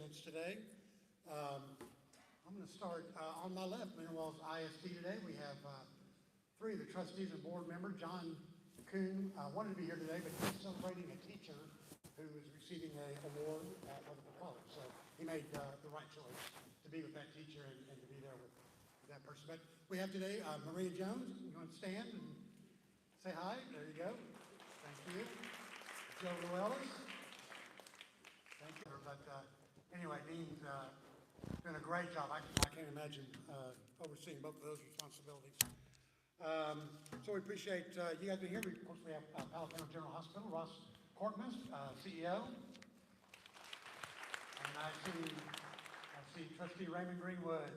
announcements today. I'm going to start on my left, Mineral Wells ISD today. We have three of the trustees and board members. John Kuhn wanted to be here today, but he's celebrating a teacher who is receiving an award at Rutherford College. So he made the right choice to be with that teacher and to be there with that person. But we have today Maria Jones. You want to stand and say hi? There you go. Thank you. Joe Llewellyn. Thank you. But anyway, Dean's doing a great job. I can't imagine overseeing both of those responsibilities. So we appreciate you guys being here. Of course, we have Palo General Hospital, Ross Cortmas, CEO. And I see Trustee Raymond Greenwood.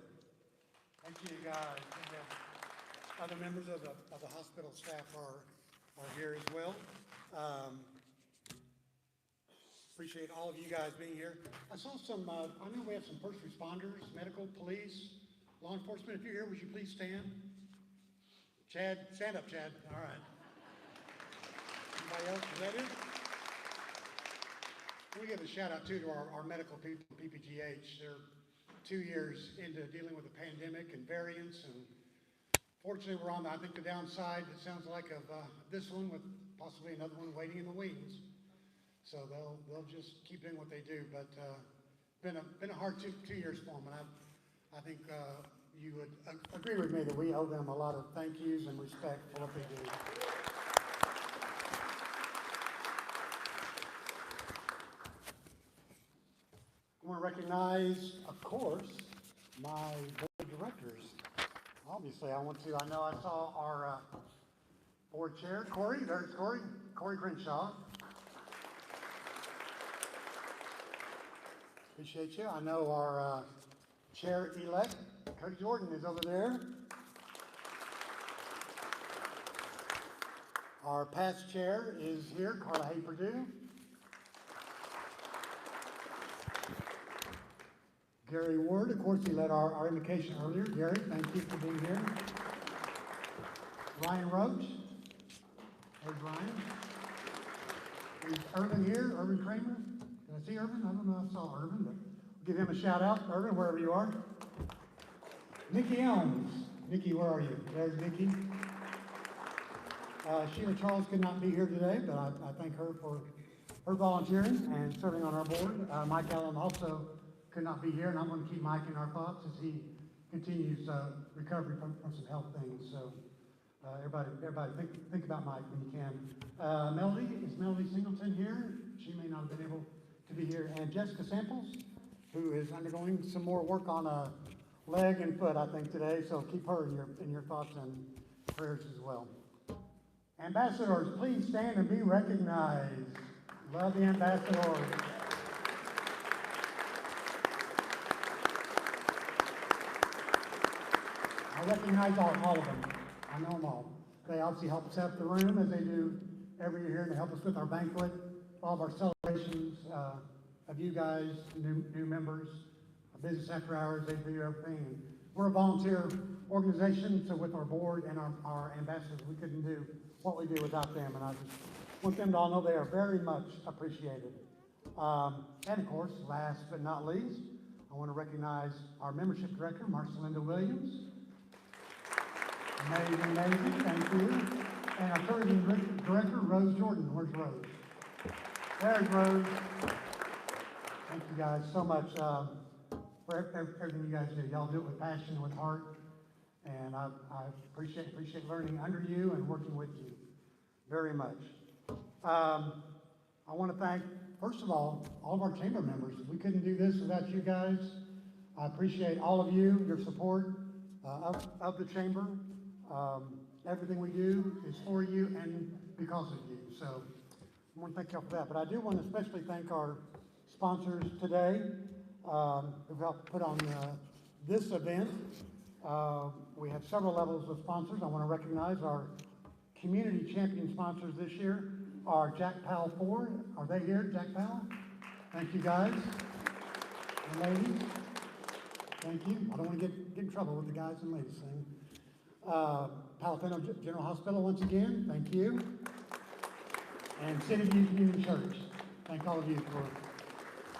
Thank you, guys. And other members of the hospital staff are here as well. Appreciate all of you guys being here. I saw some, I know we have some first responders, medical, police, law enforcement. If you're here, would you please stand? Chad, stand up, Chad. All right. Anybody else? Is that it? We give a shout out too to our medical people, PPGH. They're 2 years into dealing with the pandemic and variants, and fortunately we're on, I think, the downside, it sounds like, of this one, with possibly another one waiting in the wings. So they'll just keep doing what they do, but been a hard 2 years for them, and I think you would agree with me that we owe them a lot of thank yous and respect for what they do. I want to recognize, of course, my board of directors. Obviously, I know I saw our board chair, Corey. There's Corey Crenshaw. Appreciate you. I know our chair-elect, Cody Jordan, is over there. Our past chair is here, Carla Hay Purdue. Gary Ward, of course, he led our invocation earlier. Gary, thank you for being here. Ryan Roach. There's Ryan. Is Urban here? Urban Kramer? Did I see Urban? I don't know if I saw Urban, but we'll give him a shout out. Urban, wherever you are. Nikki Elms. Nikki, where are you? There's Nikki. Sheila Charles could not be here today, but I thank her for her volunteering and serving on our board. Mike Allen also could not be here, and I'm going to keep Mike in our thoughts as he continues recovery from some health things. So everybody think about Mike when you can. Melody, is Melody Singleton here? She may not have been able to be here. And Jessica Samples, who is undergoing some more work on a leg and foot, I think, today. So keep her in your thoughts and prayers as well. Ambassadors, please stand and be recognized. Love the ambassadors. I recognize all of them. I know them all. They obviously help set up the room as they do every year here. They help us with our banquet, all of our celebrations of you guys, new members, business after hours. They do everything. And we're a volunteer organization, so with our board and our ambassadors, we couldn't do what we do without them. And I just want them to all know they are very much appreciated. And of course, last but not least, I want to recognize our membership director, Marcelinda Williams. Amazing, thank you. And our tourism director, Rose Jordan. Where's Rose? There's Rose. Thank you guys so much for everything you guys do. Y'all do it with passion and with heart. And I appreciate learning under you and working with you very much. I want to thank, first of all of our chamber members. We couldn't do this without you guys. I appreciate all of you, your support of the chamber. Everything we do is for you and because of you. So I want to thank y'all for that. But I do want to especially thank our sponsors today who helped put on this event. We have several levels of sponsors. I want to recognize our community champion sponsors this year are Jack Powell Ford. Are they here, Jack Powell? Thank you, guys and ladies. Thank you. I don't want to get in trouble with the guys and ladies thing. Palo General Hospital, once again, thank you. And City View Community Church, thank all of you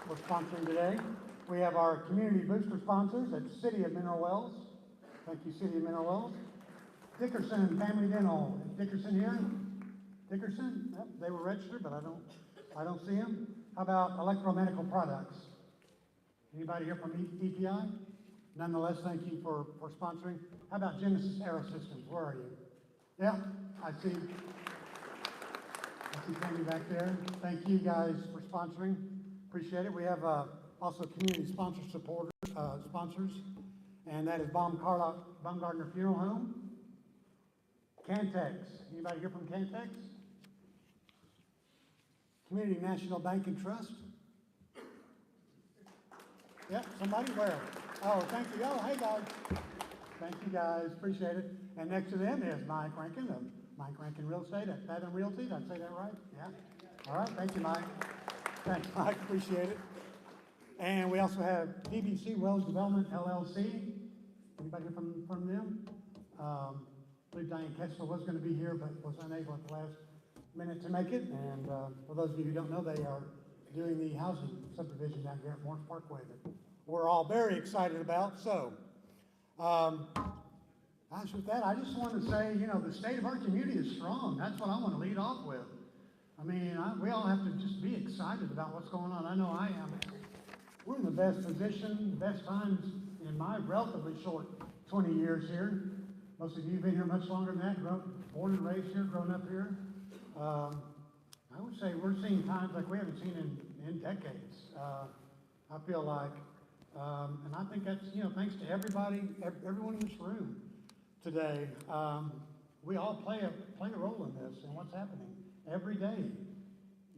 for sponsoring today. We have our community booster sponsors at City of Mineral Wells. Thank you, City of Mineral Wells. Dickerson Family Dental. Is Dickerson here? Dickerson? Yep, they were registered, but I don't see them. How about Electromedical Products? Anybody here from EPI? Nonetheless, thank you for sponsoring. How about Genesis Aerosystems? Where are you? Yeah, I see Tammy back there. Thank you guys for sponsoring. Appreciate it. We have also community sponsors, and that is Baumgartner Funeral Home. Cantex. Anybody here from Cantex? Community National Bank and Trust. Yep, somebody where? Oh, thank you. Oh, hey guys. Thank you guys. Appreciate it. And next to them is Mike Rankin of Mike Rankin Real Estate at Fathom Realty. Did I say that right? Yeah. All right. Thank you, Mike. Thanks, Mike. Appreciate it. And we also have DBC Wells Development LLC. Anybody here from them? I believe Diane Kessler was going to be here, but was unable at the last minute to make it. And for those of you who don't know, they are doing the housing subdivision down here at Morris Parkway that we're all very excited about. So, with that, I just want to say, the state of our community is strong. That's what I want to lead off with. I mean, we all have to just be excited about what's going on. I know I am. We're in the best position, the best times in my relatively short 20 years here. Most of you have been here much longer than that, born and raised here, grown up here. I would say we're seeing times like we haven't seen in decades. I feel like, and I think that's, thanks to everyone in this room today. We all play a role in this and what's happening every day.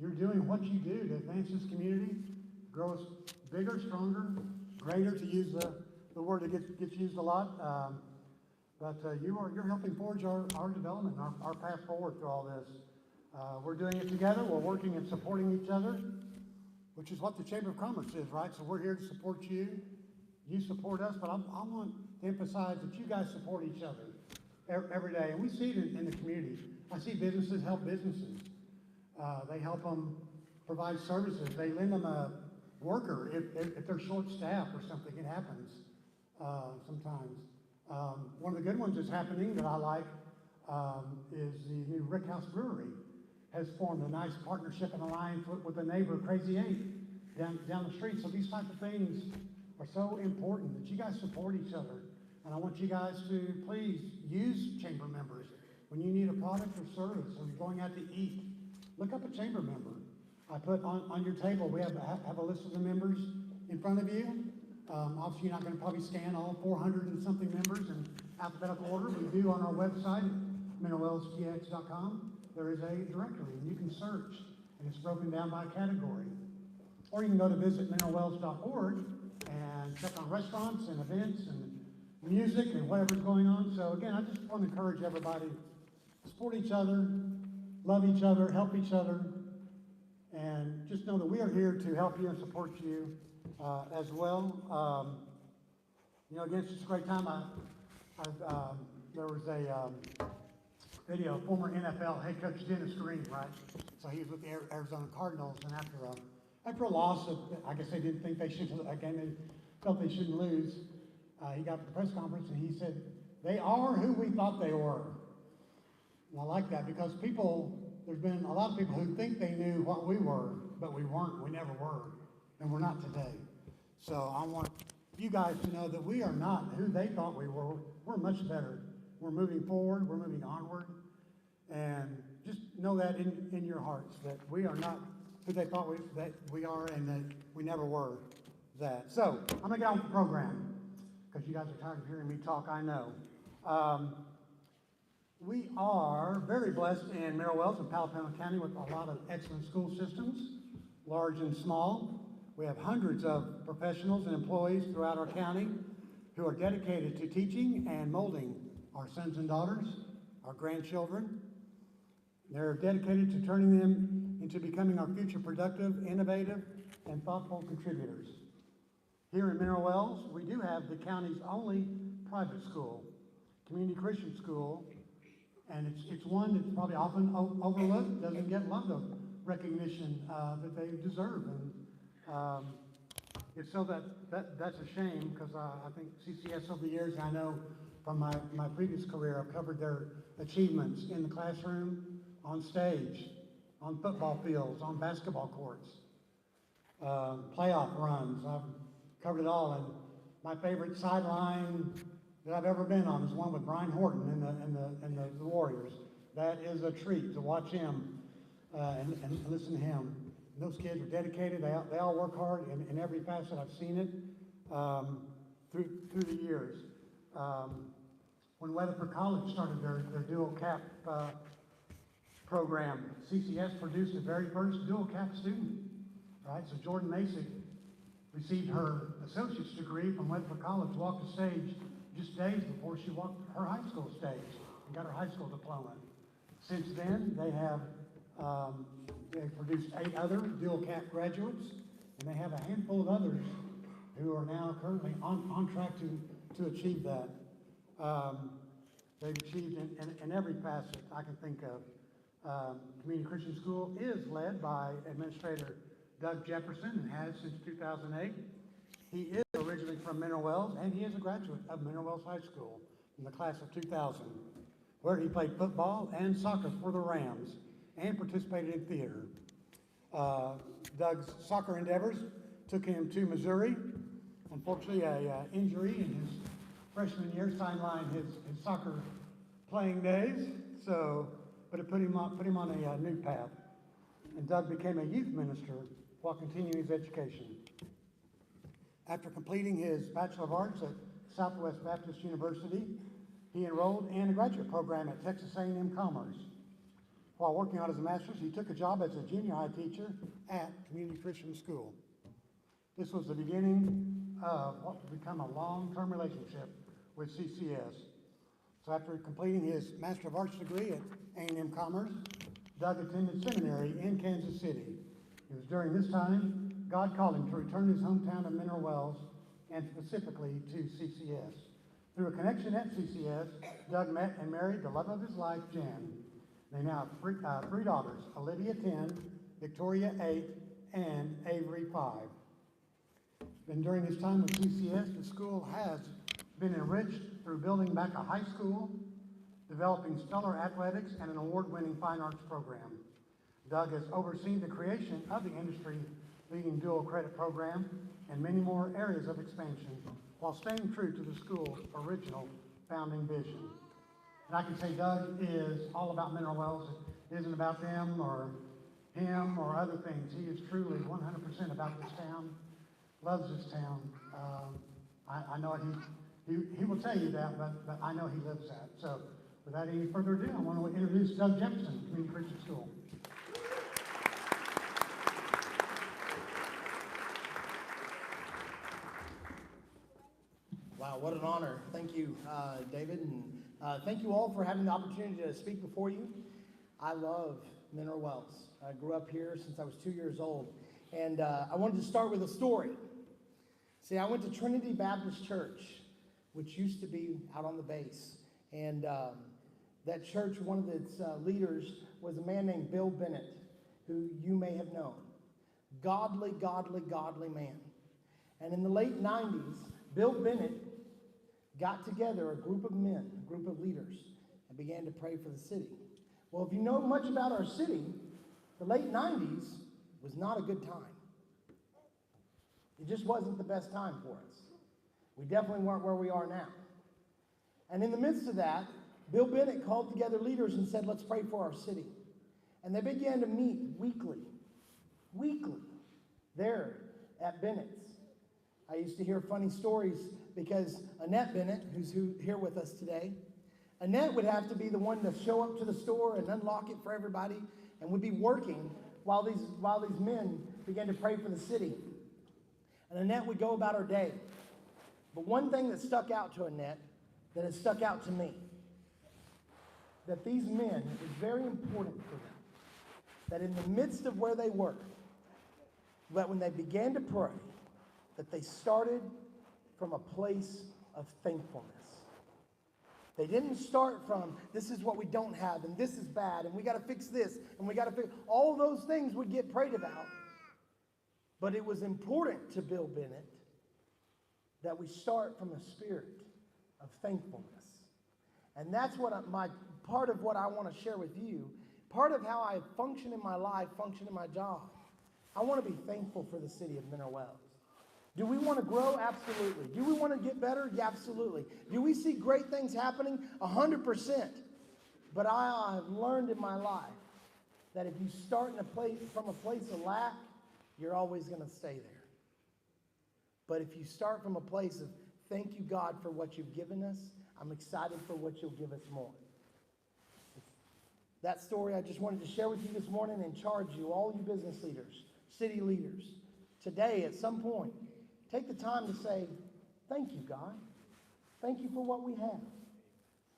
You're doing what you do to advance this community, grow us bigger, stronger, greater, to use the word that gets used a lot. But you're helping forge our development, our path forward through all this. We're doing it together. We're working and supporting each other, which is what the Chamber of Commerce is, right? So we're here to support you. You support us, but I want to emphasize that you guys support each other every day. And we see it in the community. I see businesses help businesses. They help them provide services. They lend them a worker if they're short-staffed or something. It happens sometimes. One of the good ones that's happening that I like is the new Rick House Brewery has formed a nice partnership and alliance with a neighbor, Crazy 8, down the street. So these type of things are so important that you guys support each other. And I want you guys to please use chamber members. When you need a product or service, or you're going out to eat, look up a chamber member. I put on your table, we have a list of the members in front of you. Obviously, you're not going to probably scan all 400 and something members in alphabetical order. We do on our website, mineralwellstx.com. There is a directory, and you can search, and it's broken down by category. Or you can go to visit mineralwells.org and check on restaurants and events and music and whatever's going on. So again, I just want to encourage everybody to support each other, love each other, help each other, and just know that we are here to help you and support you as well. Again, it's just a great time. There was a video of former NFL head coach Dennis Green, right? So he was with the Arizona Cardinals, and after a loss, I guess they didn't think they should, again, they felt they shouldn't lose. He got to the press conference and he said, "They are who we thought they were." And I like that because there's been a lot of people who think they knew what we were, but we weren't. We never were, and we're not today. So I want you guys to know that we are not who they thought we were. We're much better. We're moving forward. We're moving onward. And just know that in your hearts, that we are not who they thought that we are, and that we never were that. So I'm going to get on with the program because you guys are tired of hearing me talk, I know. We are very blessed in Mineral Wells and Palo Pinto County with a lot of excellent school systems, large and small. We have hundreds of professionals and employees throughout our county who are dedicated to teaching and molding our sons and daughters, our grandchildren. They're dedicated to turning them into becoming our future productive, innovative, and thoughtful contributors. Here in Mineral Wells, we do have the county's only private school, community Christian school, and it's one that's probably often overlooked, doesn't get a lot of recognition that they deserve. And it's so that's a shame, because I think CCS over the years, I know from my previous career, I've covered their achievements in the classroom, on stage, on football fields, on basketball courts, playoff runs. I've covered it all, and my favorite sideline that I've ever been on is one with Brian Horton and the Warriors. That is a treat to watch him and listen to him. And those kids are dedicated. They all work hard in every facet. I've seen it through the years. When Weatherford College started their dual cap program, CCS produced the very first dual cap student. Right, so Jordan Masick received her associate's degree from Weatherford College, walked the stage just days before she walked her high school stage and got her high school diploma. Since then, they've produced 8 other dual cap graduates, and they have a handful of others who are now currently on track to achieve that. They've achieved in every facet I can think of. Community Christian School is led by Administrator Doug Jefferson and has since 2008. He is originally from Mineral Wells, and he is a graduate of Mineral Wells High School in the class of 2000, where he played football and soccer for the Rams and participated in theater. Doug's soccer endeavors took him to Missouri. Unfortunately, an injury in his freshman year sidelined his soccer playing days, but it put him on a new path. And Doug became a youth minister while continuing his education. After completing his Bachelor of Arts at Southwest Baptist University, he enrolled in a graduate program at Texas A&M Commerce. While working on his master's, he took a job as a junior high teacher at Community Christian School. This was the beginning of what would become a long-term relationship with CCS. So after completing his Master of Arts degree at A&M Commerce, Doug attended seminary in Kansas City. It was during this time God called him to return to his hometown of Mineral Wells, and specifically to CCS. Through a connection at CCS, Doug met and married the love of his life, Jan. They now have 3 daughters, Olivia 10, Victoria 8, and Avery 5. And during his time with CCS, the school has been enriched through building back a high school, developing stellar athletics, and an award-winning fine arts program. Doug has overseen the creation of the industry-leading dual credit program and many more areas of expansion, while staying true to the school's original founding vision. And I can say Doug is all about Mineral Wells. It isn't about them or him or other things. He is truly 100% about this town, loves this town. I know he will tell you that, but I know he lives that. So without any further ado, I want to introduce Doug Jefferson, Community Christian School. Wow, what an honor. Thank you, David, and thank you all for having the opportunity to speak before you. I love Mineral Wells. I grew up here since I was 2 years old, and I wanted to start with a story. See, I went to Trinity Baptist Church, which used to be out on the base, and that church, one of its leaders was a man named Bill Bennett, who you may have known. Godly, godly, godly man. And in the late 90s, Bill Bennett got together a group of men, a group of leaders, and began to pray for the city. Well, if you know much about our city, the late 90s was not a good time. It just wasn't the best time for us. We definitely weren't where we are now. And in the midst of that, Bill Bennett called together leaders and said, let's pray for our city. And they began to meet weekly, there at Bennett's. I used to hear funny stories because Annette Bennett, who's here with us today, Annette would have to be the one to show up to the store and unlock it for everybody, and would be working while these men began to pray for the city. And Annette would go about her day. But one thing that stuck out to Annette, that has stuck out to me, that these men, it was very important for them, that in the midst of where they were, that when they began to pray, that they started from a place of thankfulness. They didn't start from, this is what we don't have, and this is bad, and we got to fix this, and we got to fix, all those things would get prayed about. But it was important to Bill Bennett that we start from a spirit of thankfulness. And that's part of what I want to share with you. Part of how I function in my life, function in my job. I want to be thankful for the city of Mineral Wells. Do we want to grow? Absolutely. Do we want to get better? Yeah, absolutely. Do we see great things happening? 100%. But I have learned in my life that if you start from a place of lack, you're always going to stay there. But if you start from a place of thank you, God, for what you've given us, I'm excited for what you'll give us more. That story I just wanted to share with you this morning and charge you, all you business leaders, city leaders, today at some point, take the time to say, thank you, God. Thank you for what we have.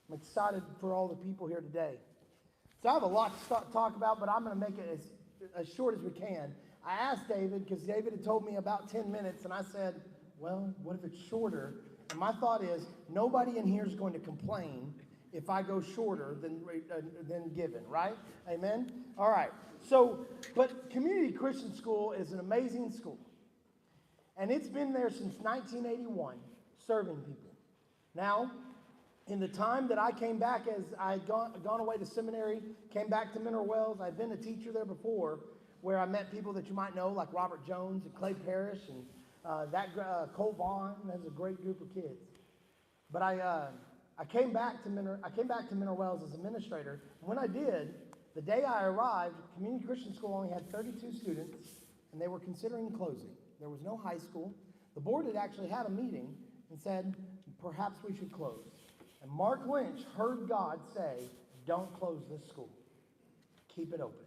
I'm excited for all the people here today. So I have a lot to talk about, but I'm going to make it as short as we can. I asked David, because David had told me about 10 minutes, and I said, well, what if it's shorter? And my thought is, nobody in here is going to complain if I go shorter than given, right? Amen? All right. So, but Community Christian School is an amazing school. And it's been there since 1981, serving people. Now, in the time that I came back, as I had gone away to seminary, came back to Mineral Wells, I'd been a teacher there before, where I met people that you might know, like Robert Jones and Clay Parrish, and Cole Vaughn. That's a great group of kids. But I came back to Mineral Wells as administrator. When I did, the day I arrived, Community Christian School only had 32 students, and they were considering closing. There was no high school. The board had actually had a meeting and said, perhaps we should close. And Mark Lynch heard God say, don't close this school. Keep it open.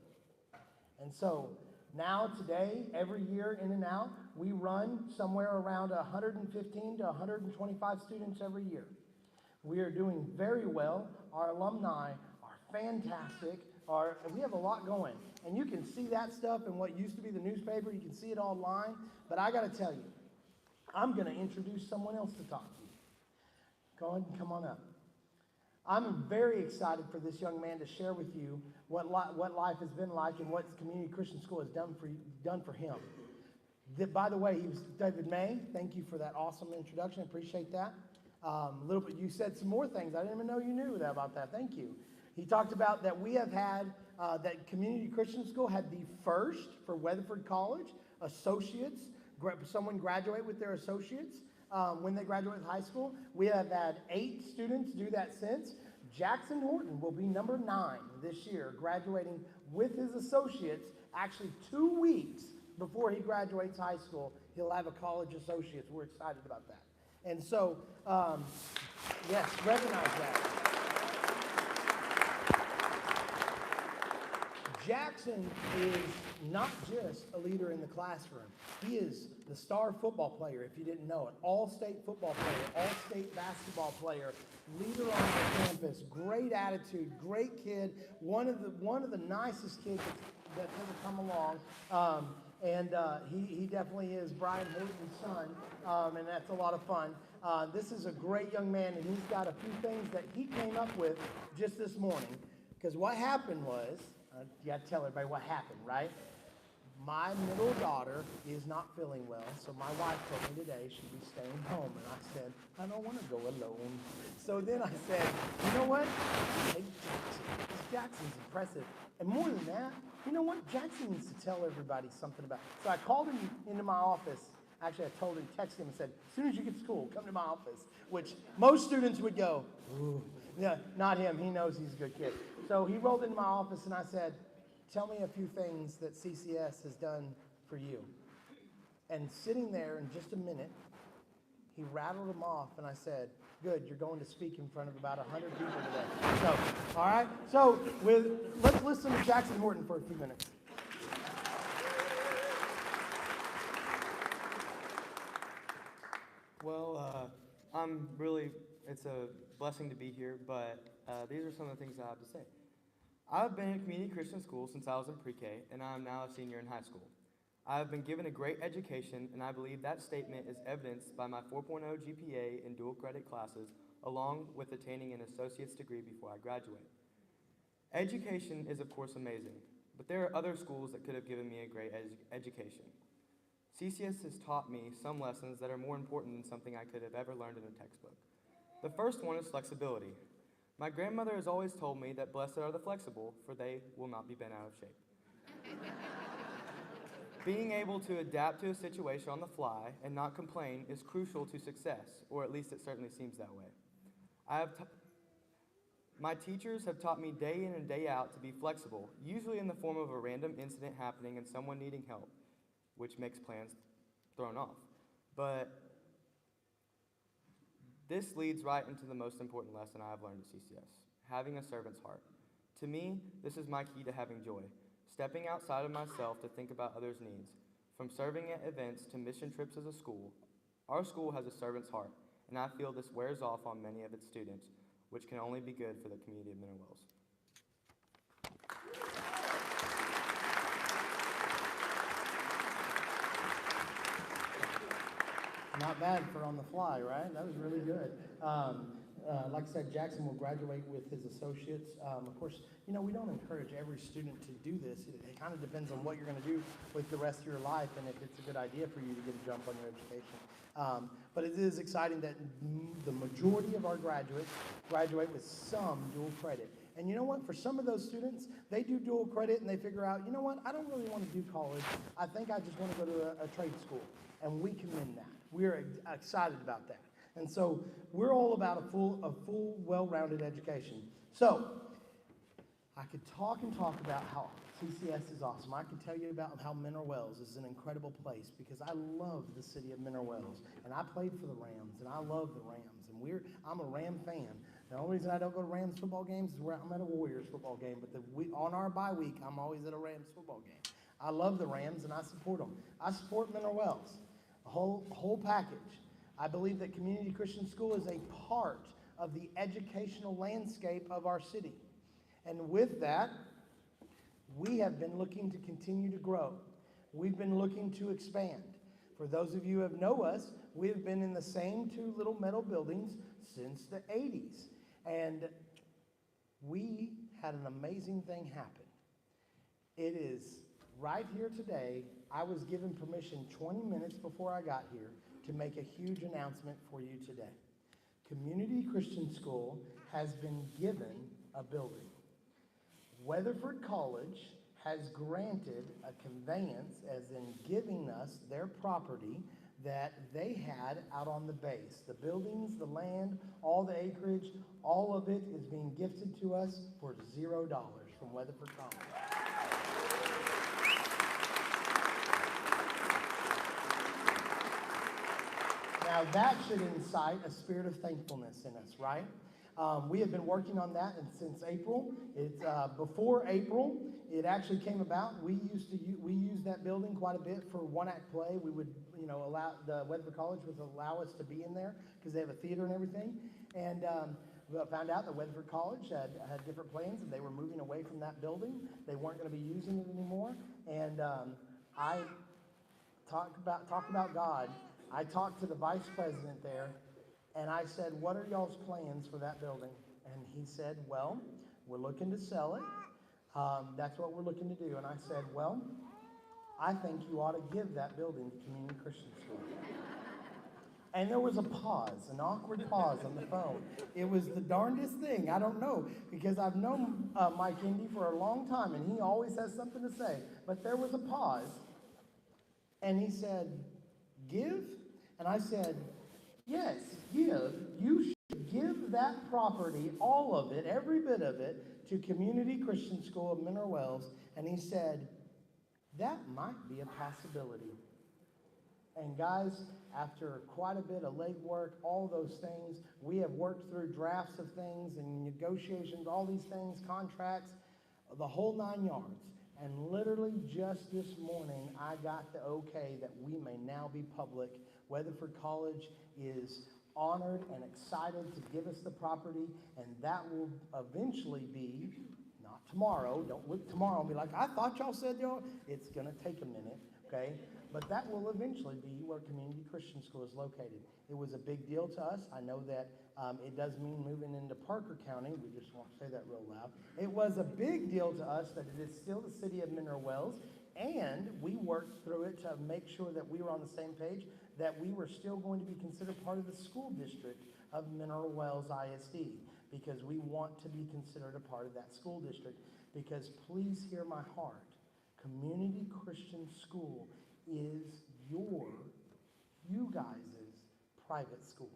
And so now, today, every year in and out, we run somewhere around 115 to 125 students every year. We are doing very well. Our alumni are fantastic. We have a lot going. And you can see that stuff in what used to be the newspaper. You can see it online. But I got to tell you, I'm going to introduce someone else to talk to you. Go ahead and come on up. I'm very excited for this young man to share with you what life has been like and what Community Christian School has done for him. By the way, he was David May. Thank you for that awesome introduction. I appreciate that. You said some more things. I didn't even know you knew about that. Thank you. He talked about that we have had, that Community Christian School had the first for Weatherford College, associates, someone graduate with their associates when they graduate with high school. We have had 8 students do that since. Jackson Horton will be number 9 this year, graduating with his associates. Actually, 2 weeks before he graduates high school, he'll have a college associates. We're excited about that. And so, yes, recognize that. Jackson is not just a leader in the classroom. He is the star football player, if you didn't know it. All-state football player, all-state basketball player, leader on the campus, great attitude, great kid, one of the nicest kids that's ever come along. He definitely is Brian Horton's son, and that's a lot of fun. This is a great young man, and he's got a few things that he came up with just this morning. Because what happened was, you got to tell everybody what happened, right? My middle daughter is not feeling well, so my wife told me today she'd be staying home, and I said, I don't want to go alone. So then I said, you know what? Hey, Jackson's impressive. And more than that, you know what? Jackson needs to tell everybody something about it. So I called him into my office. Actually, I told him, texted him and said, as soon as you get to school, come to my office, which most students would go, ooh. Yeah, not him. He knows he's a good kid. So he rolled into my office and I said, tell me a few things that CCS has done for you. And sitting there in just a minute, he rattled them off and I said, good, you're going to speak in front of about 100 people today. So, all right. So let's listen to Jackson Horton for a few minutes. Well, it's a blessing to be here, but these are some of the things I have to say. I've been in community Christian school since I was in pre-K, and I am now a senior in high school. I have been given a great education, and I believe that statement is evidenced by my 4.0 GPA in dual credit classes, along with attaining an associate's degree before I graduate. Education is, of course, amazing, but there are other schools that could have given me a great education. CCS has taught me some lessons that are more important than something I could have ever learned in a textbook. The first one is flexibility. My grandmother has always told me that blessed are the flexible, for they will not be bent out of shape. Being able to adapt to a situation on the fly and not complain is crucial to success, or at least it certainly seems that way. My teachers have taught me day in and day out to be flexible, usually in the form of a random incident happening and someone needing help, which makes plans thrown off. But this leads right into the most important lesson I have learned at CCS, having a servant's heart. To me, this is my key to having joy, stepping outside of myself to think about others' needs. From serving at events to mission trips as a school, our school has a servant's heart, and I feel this wears off on many of its students, which can only be good for the community of Mineral Wells. Not bad for on the fly, right? That was really good. Like I said, Jackson will graduate with his associates. Of course, you know, we don't encourage every student to do this. It kind of depends on what you're going to do with the rest of your life and if it's a good idea for you to get a jump on your education. But it is exciting that the majority of our graduates graduate with some dual credit. And you know what? For some of those students, they do dual credit and they figure out, you know what? I don't really want to do college. I think I just want to go to a trade school. And we commend that. We're excited about that. And so we're all about a full, well-rounded education. So I could talk and talk about how CCS is awesome. I could tell you about how Mineral Wells is an incredible place because I love the city of Mineral Wells. And I played for the Rams, and I love the Rams. And I'm a Ram fan. The only reason I don't go to Rams football games is where I'm at a Warriors football game. But on our bye week, I'm always at a Rams football game. I love the Rams, and I support them. I support Mineral Wells. A whole package. I believe that Community Christian School is a part of the educational landscape of our city. And with that, we have been looking to continue to grow. We've been looking to expand. For those of you who know us, we have been in the same two little metal buildings since the 80s. And we had an amazing thing happen. It is right here today. I was given permission 20 minutes before I got here to make a huge announcement for you today. Community Christian School has been given a building. Weatherford College has granted a conveyance, as in giving us their property that they had out on the base. The buildings, the land, all the acreage, all of it is being gifted to us for $0 from Weatherford College. Now that should incite a spirit of thankfulness in us, right? We have been working on that since April. It's before April. It actually came about. We used that building quite a bit for one-act play. We would, allow the Weatherford College would allow us to be in there because they have a theater and everything. And we found out that Weatherford College had different plans and they were moving away from that building. They weren't going to be using it anymore. And I talk about God. I talked to the vice president there, and I said, what are y'all's plans for that building? And he said, well, we're looking to sell it. That's what we're looking to do. And I said, well, I think you ought to give that building to Community Christian School. And there was a pause, an awkward pause on the phone. It was the darndest thing. I don't know, because I've known Mike Indy for a long time, and he always has something to say. But there was a pause, and he said, give? And I said, yes, give. You should give that property, all of it, every bit of it, to Community Christian School of Mineral Wells. And he said, that might be a possibility. And guys, after quite a bit of legwork, all those things, we have worked through drafts of things and negotiations, all these things, contracts, the whole 9 yards. And literally just this morning, I got the okay that we may now be public. Weatherford College is honored and excited to give us the property, and that will eventually be, not tomorrow, don't look tomorrow and be like, I thought y'all said y'all, it's going to take a minute, okay? But that will eventually be where Community Christian School is located. It was a big deal to us. I know that it does mean moving into Parker County. We just won't say that real loud. It was a big deal to us that it is still the city of Mineral Wells. And we worked through it to make sure that we were on the same page, that we were still going to be considered part of the school district of Mineral Wells ISD, because we want to be considered a part of that school district. Because please hear my heart, Community Christian School is you guys' private school.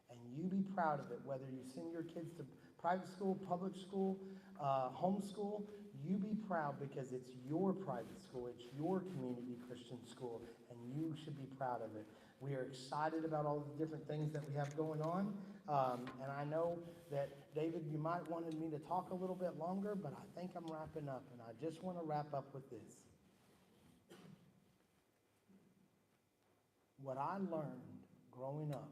And you be proud of it, whether you send your kids to private school, public school, homeschool, you be proud because it's your private school, it's your community Christian school, and you should be proud of it. We are excited about all the different things that we have going on, and I know that, David, you might wanted me to talk a little bit longer, but I think I'm wrapping up, and I just want to wrap up with this. What I learned growing up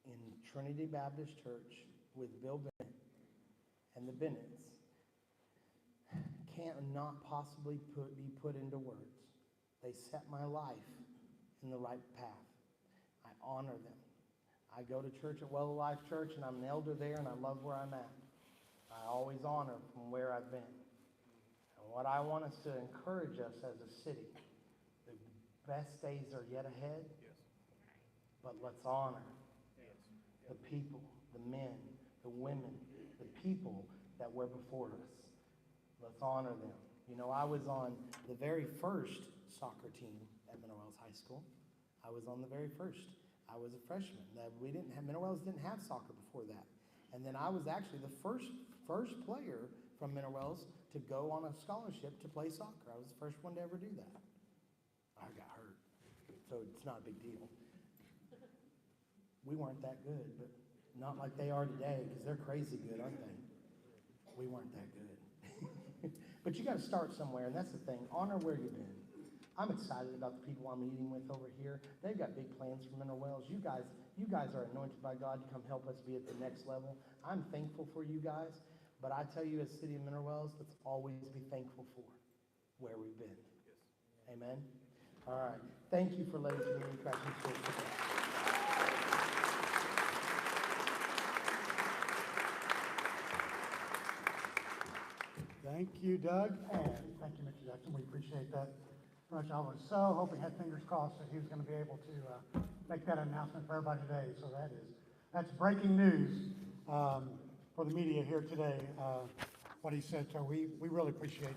in Trinity Baptist Church with Bill Bennett and the Bennetts cannot possibly be put into words. They set my life in the right path. I honor them. I go to church at Well of Life Church, and I'm an elder there, and I love where I'm at. I always honor from where I've been. And what I want us to encourage us as a city, the best days are yet ahead, but let's honor the people, the men, the women, the people that were before us. Let's honor them. You know, I was on the very first soccer team at Mineral Wells High School. I was on the very first. I was a freshman. Mineral Wells didn't have soccer before that. And then I was actually the first player from Mineral Wells to go on a scholarship to play soccer. I was the first one to ever do that. I got hurt, so it's not a big deal. We weren't that good, but not like they are today, because they're crazy good, aren't they? We weren't that good. But you got to start somewhere, and that's the thing. Honor where you've been. I'm excited about the people I'm meeting with over here. They've got big plans for Mineral Wells. You guys are anointed by God to come help us be at the next level. I'm thankful for you guys, but I tell you, as City of Mineral Wells, let's always be thankful for where we've been. Yes. Amen? All right. Thank you for letting Community Christian School today. Thank you, Doug, and thank you, Mr. Jackson. We appreciate that very much. I was so hoping, had fingers crossed, that he was going to be able to make that announcement for everybody today. So that's breaking news for the media here today, what he said. So we really appreciate,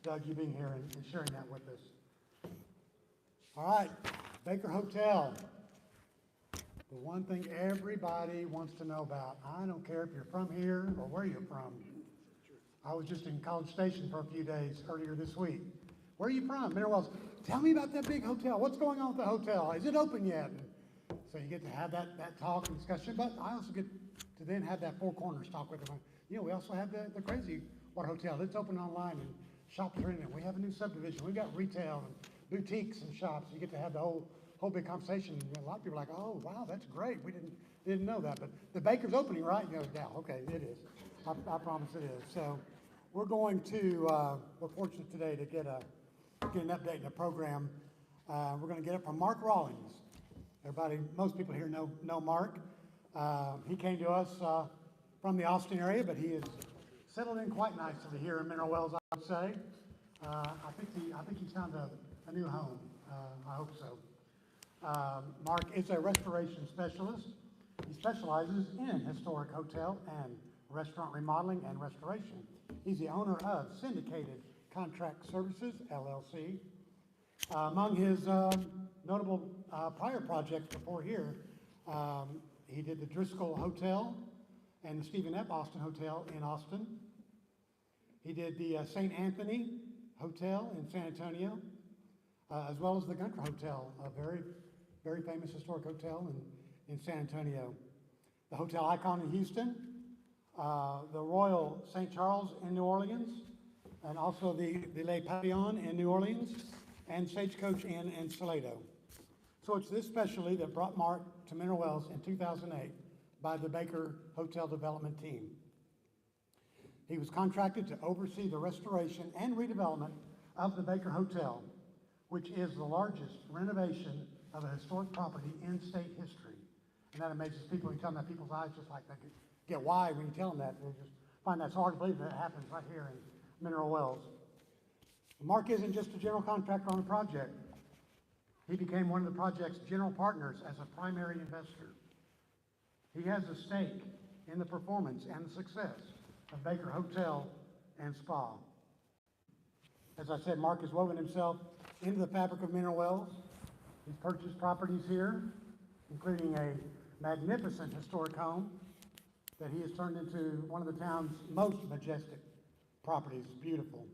Doug, you being here and sharing that with us. All right, Baker Hotel. The one thing everybody wants to know about. I don't care if you're from here or where you're from. I was just in College Station for a few days earlier this week. Where are you from? Mineral Wells. Tell me about that big hotel. What's going on with the hotel? Is it open yet? And so you get to have that talk and discussion, but I also get to then have that Four Corners talk with them. You know, we also have the Crazy Water Hotel. It's open online and shops are in it. We have a new subdivision. We've got retail and boutiques and shops. You get to have the whole big conversation. And a lot of people are like, oh, wow, that's great. We didn't know that. But the Baker's opening, right? You go, yeah, okay, it is. I promise it is. So we're going to, we're fortunate today to get an update in the program. We're going to get it from Mark Rawlings. Most people here know Mark. He came to us from the Austin area, but he is settled in quite nicely here in Mineral Wells, I would say. I think he's found a new home. I hope so. Mark is a restoration specialist. He specializes in historic hotel and restaurant remodeling and restoration. He's the owner of Syndicated Contract Services, LLC. Among his notable prior projects before here, he did the Driscoll Hotel and the Stephen F. Austin Hotel in Austin. He did the St. Anthony Hotel in San Antonio, as well as the Gunter Hotel, a very, very famous historic hotel in San Antonio. The Hotel Icon in Houston, the Royal St. Charles in New Orleans, and also the Le Pavillon in New Orleans, and Stagecoach Inn in Salado. So it's this specialty that brought Mark to Mineral Wells in 2008 by the Baker Hotel Development Team. He was contracted to oversee the restoration and redevelopment of the Baker Hotel, which is the largest renovation of a historic property in state history. And that amazes people. You tell them that, people's eyes just like they get wide when you tell them that. They just find that's hard to believe that it happens right here in Mineral Wells. Mark isn't just a general contractor on a project. He became one of the project's general partners as a primary investor. He has a stake in the performance and the success of Baker Hotel and Spa. As I said, Mark has woven himself into the fabric of Mineral Wells. He's purchased properties here, including a magnificent historic home that he has turned into one of the town's most majestic properties. It's beautiful.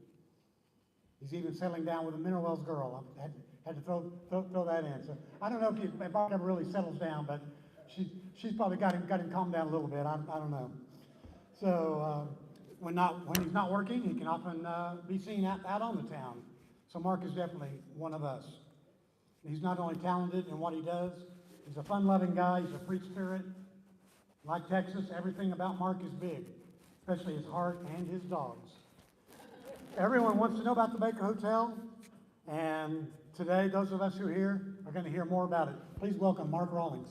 He's even settling down with a Mineral Wells girl. I had to throw that in. So I don't know if Mark ever really settles down, but she's probably got him calmed down a little bit. I don't know. So when he's not working, he can often be seen out on the town. So Mark is definitely one of us. He's not only talented in what he does, he's a fun-loving guy, he's a free spirit. Like Texas, everything about Mark is big, especially his heart and his dogs. Everyone wants to know about the Baker Hotel, and today, those of us who are here are going to hear more about it. Please welcome Mark Rawlings.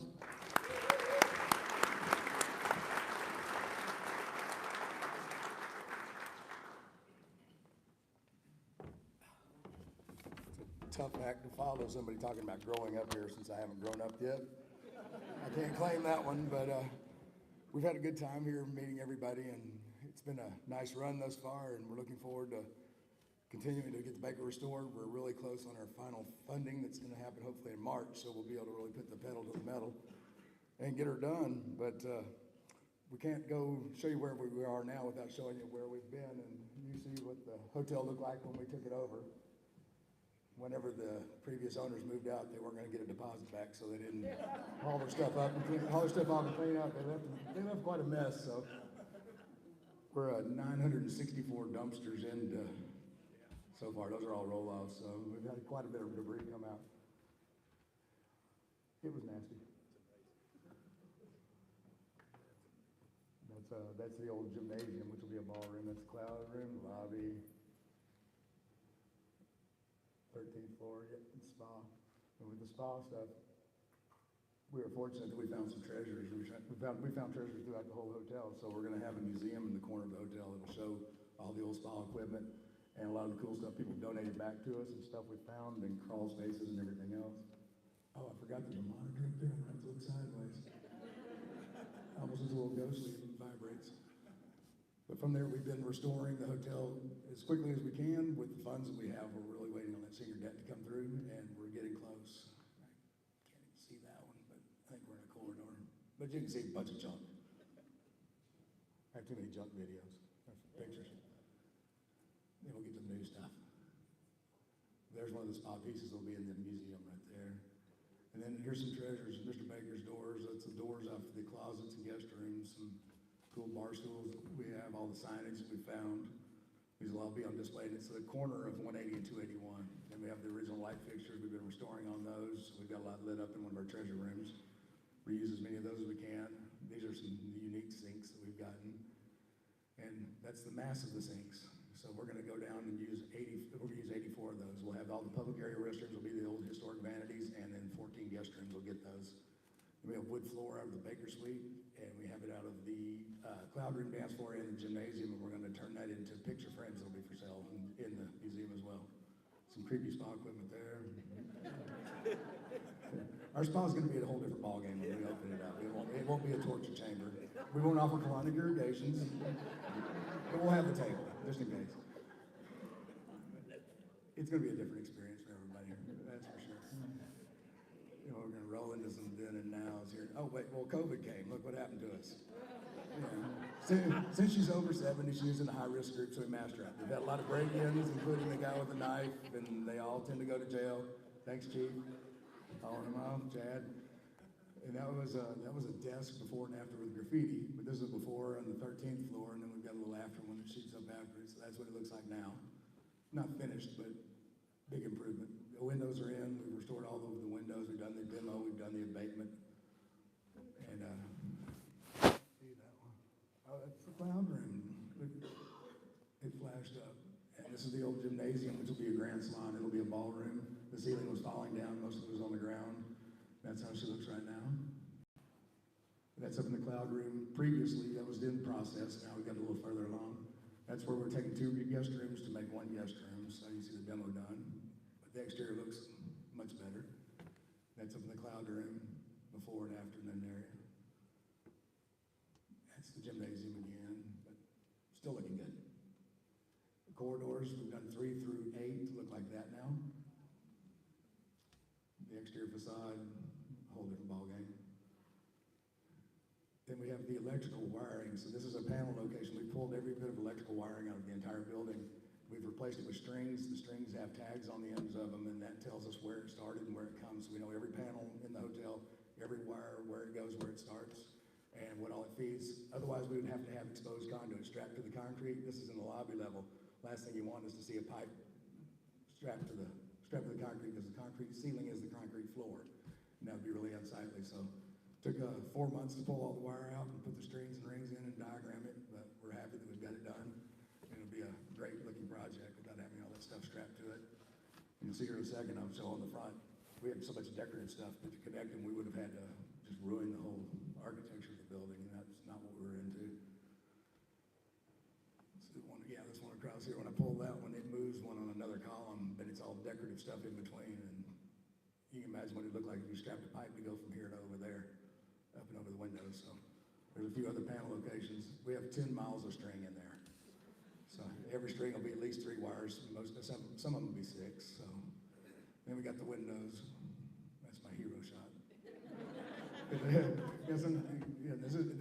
Tough act to follow, somebody talking about growing up here since I haven't grown up yet. I can't claim that one, but we've had a good time here meeting everybody, and it's been a nice run thus far, and we're looking forward to continuing to get the Baker restored. We're really close on our final funding that's going to happen hopefully in March, so we'll be able to really put the pedal to the metal and get her done. But we can't go show you where we are now without showing you where we've been, and you see what the hotel looked like when we took it over. Whenever the previous owners moved out, they weren't going to get a deposit back, so they didn't haul their stuff up and haul their stuff off and clean up. They left quite a mess. So we're 964 dumpsters in so far. Those are all roll-offs. So we've had quite a bit of debris come out. It was nasty. That's the old gymnasium, which will be a ballroom. That's the cloud room, lobby. 13th floor, yep, and spa. And with the spa stuff, we were fortunate that we found some treasures. We found treasures throughout the whole hotel, so we're going to have a museum in the corner of the hotel that'll show all the old spa equipment and a lot of the cool stuff people donated back to us and stuff we found and crawl spaces and everything else. Oh, I forgot there's a monitor up there. I'm going to have to look sideways. Almost as a little ghostly, it vibrates. But from there, we've been restoring the hotel as quickly as we can with the funds that we have. We're really waiting on that senior debt to come through, and we're getting close. I can't even see that one, but I think we're in a corridor. But you can see a bunch of junk. I have too many junk videos, pictures. Then we'll get to the new stuff. There's one of the spa pieces that'll be in the museum right there. And then here's some treasures, Mr. Baker's doors. That's the doors off the closets and guest rooms, some cool bar stools. We have all the signage that we found. These will all be on display. And it's the corner of 180 and 281. And we have the original light fixtures. We've been restoring on those. We've got a lot lit up in one of our treasure rooms. Reuse as many of those as we can. These are some unique sinks that we've gotten. And that's the mass of the sinks. So we're going to go down and use 84 of those. We'll have all the public area restrooms will be the old historic vanities, and then 14 guest rooms will get those. We have wood floor out of the Baker Suite, and we have it out of the cloud room dance floor and the gymnasium, and we're going to turn that into picture frames that'll be for sale in the museum as well. Some creepy spa equipment there. Our spa is going to be a whole different ballgame when we open it up. It won't be a torture chamber. We won't offer colonic irrigations, but we'll have the table, just in case. It's going to be a different experience for everybody here, that's for sure. You know, we're going to roll into some then and nows here. Oh, wait, well, COVID came. Look what happened to us. Since she's over 70, she's in a high-risk group, so we masked her up. We've had a lot of break-ins, including the guy with the knife, and they all tend to go to jail. Thanks, Chief. Calling him out, Chad. And that was a desk before and after with graffiti, but this is before on the 13th floor, and then we've got a little after one that shoots up after it, so that's what it looks like now. Not finished, but big improvement. The windows are in. We've restored all of the windows. We've done the demo. We've done the abatement. And see that one? Oh, that's the cloud room. It flashed up. And this is the old gymnasium, which will be a grand salon. It'll be a ballroom. The ceiling was falling down. Most of it was on the ground. That's how she looks right now. That's up in the cloud room. Previously, that was in process. Now we've got a little further along. That's where we're taking 2 guest rooms to make 1 guest room, so you see the demo done. But the exterior looks much better. That's up in the cloud room, before and after in that area. That's the gymnasium again, but still looking good. The corridors, we've done 3 through 8, look like that now. The exterior facade, a whole different ballgame. Then we have the electrical wiring. So this is a panel location. We pulled every bit of electrical wiring out of the entire building. We've replaced it with strings. The strings have tags on the ends of them, and that tells us where it started and where it comes. We know every panel in the hotel, every wire, where it goes, where it starts, and what all it feeds. Otherwise, we would have to have exposed conduit strapped to the concrete. This is in the lobby level. Last thing you want is to see a pipe strapped to the concrete, because the concrete ceiling is the concrete floor, and that would be really unsightly. So took 4 months to pull all the wire out and put the strings and rings in and diagram it, but we're happy that we've got it done. And it'll be a great looking project without having all that stuff strapped to it. And you'll see here in a second, I'll show on the front, we have so much decorative stuff that to connect them, we would have had to just ruin the whole architecture of the building, and that's not what we were into. So this one across here, when I pull that one, it moves one on another column, but it's all decorative stuff in between, and you can imagine what it looked like if you strapped a pipe to go from here to over there, up and over the windows. So there's a few other panel locations. We have 10 miles of string in there. So every string will be at least 3 wires. Some of them will be 6. So then we got the windows. That's my hero shot. This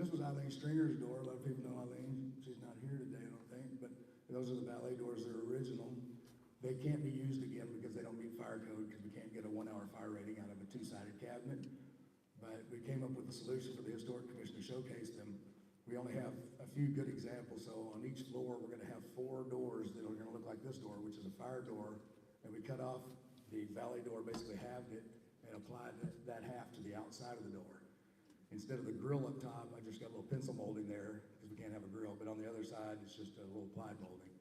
was Eileen Stringer's door. A lot of people know Eileen. She's not here today, I don't think. But those are the ballet doors. They're original. They can't be used again because they don't meet fire code, because we can't get a 1-hour fire rating out of a 2-sided cabinet. But we came up with a solution for the Historic Commission to showcase them. We only have a few good examples. So on each floor, we're going to have 4 doors that are going to look like this door, which is a fire door. And we cut off the valley door, basically halved it, and applied that half to the outside of the door. Instead of the grill up top, I just got a little pencil molding there, because we can't have a grill. But on the other side, it's just a little applied molding.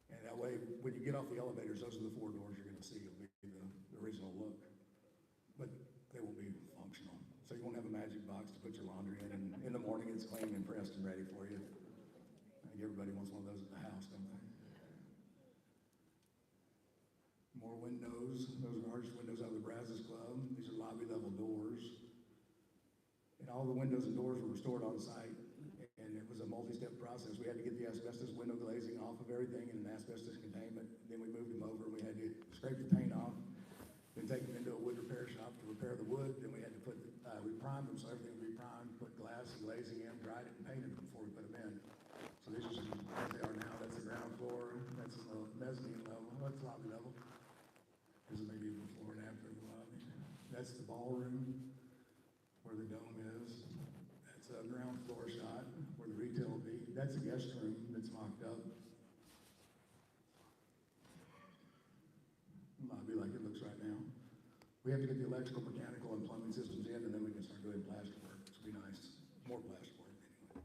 And that way, when you get off the elevators, those are the 4 doors you're going to see. It'll be the original look. But they won't be functional. So you won't have a magic box to put your laundry in, and in the morning it's clean and pressed and ready for you. I think everybody wants one of those at the house, don't they? More windows. Those are arched windows out of the Brazos Club. These are lobby level doors. And all the windows and doors were restored on site, and it was a multi-step process. We had to get the asbestos window glazing off of everything in an asbestos containment. Then we moved them over, and we had to scrape the paint off, then take them into a wood repair shop to repair the wood. Then we had to we primed them so everything would be primed, put glass and glazing in, dried it, and painted them before we put them in. So these are just as they are now. That's the ground floor. That's the mezzanine level. That's the lobby level. This is maybe before and after the lobby. That's the ballroom, where the dome is. That's a ground floor shot where the retail will be. That's a guest room that's mocked up. Lobby like it looks right now. We have to get the electrical, mechanical, and plumbing systems in, and then we can start doing plaster work, which would be nice. More plaster work, anyway.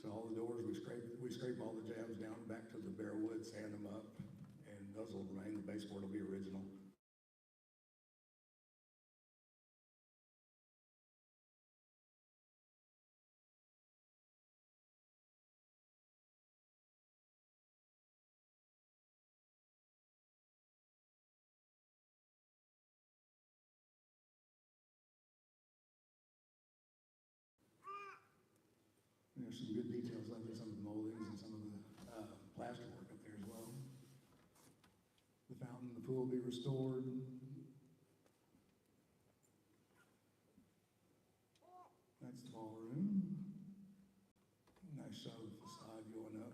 So all the doors, we scrape all the jambs down back to the bare wood, sand them up, and those will remain. The baseboard will be original. And there's some good details left in some of the moldings and some of the plaster work up there as well. The fountain, the pool will be restored. That's the ballroom. Nice shot of the facade going up.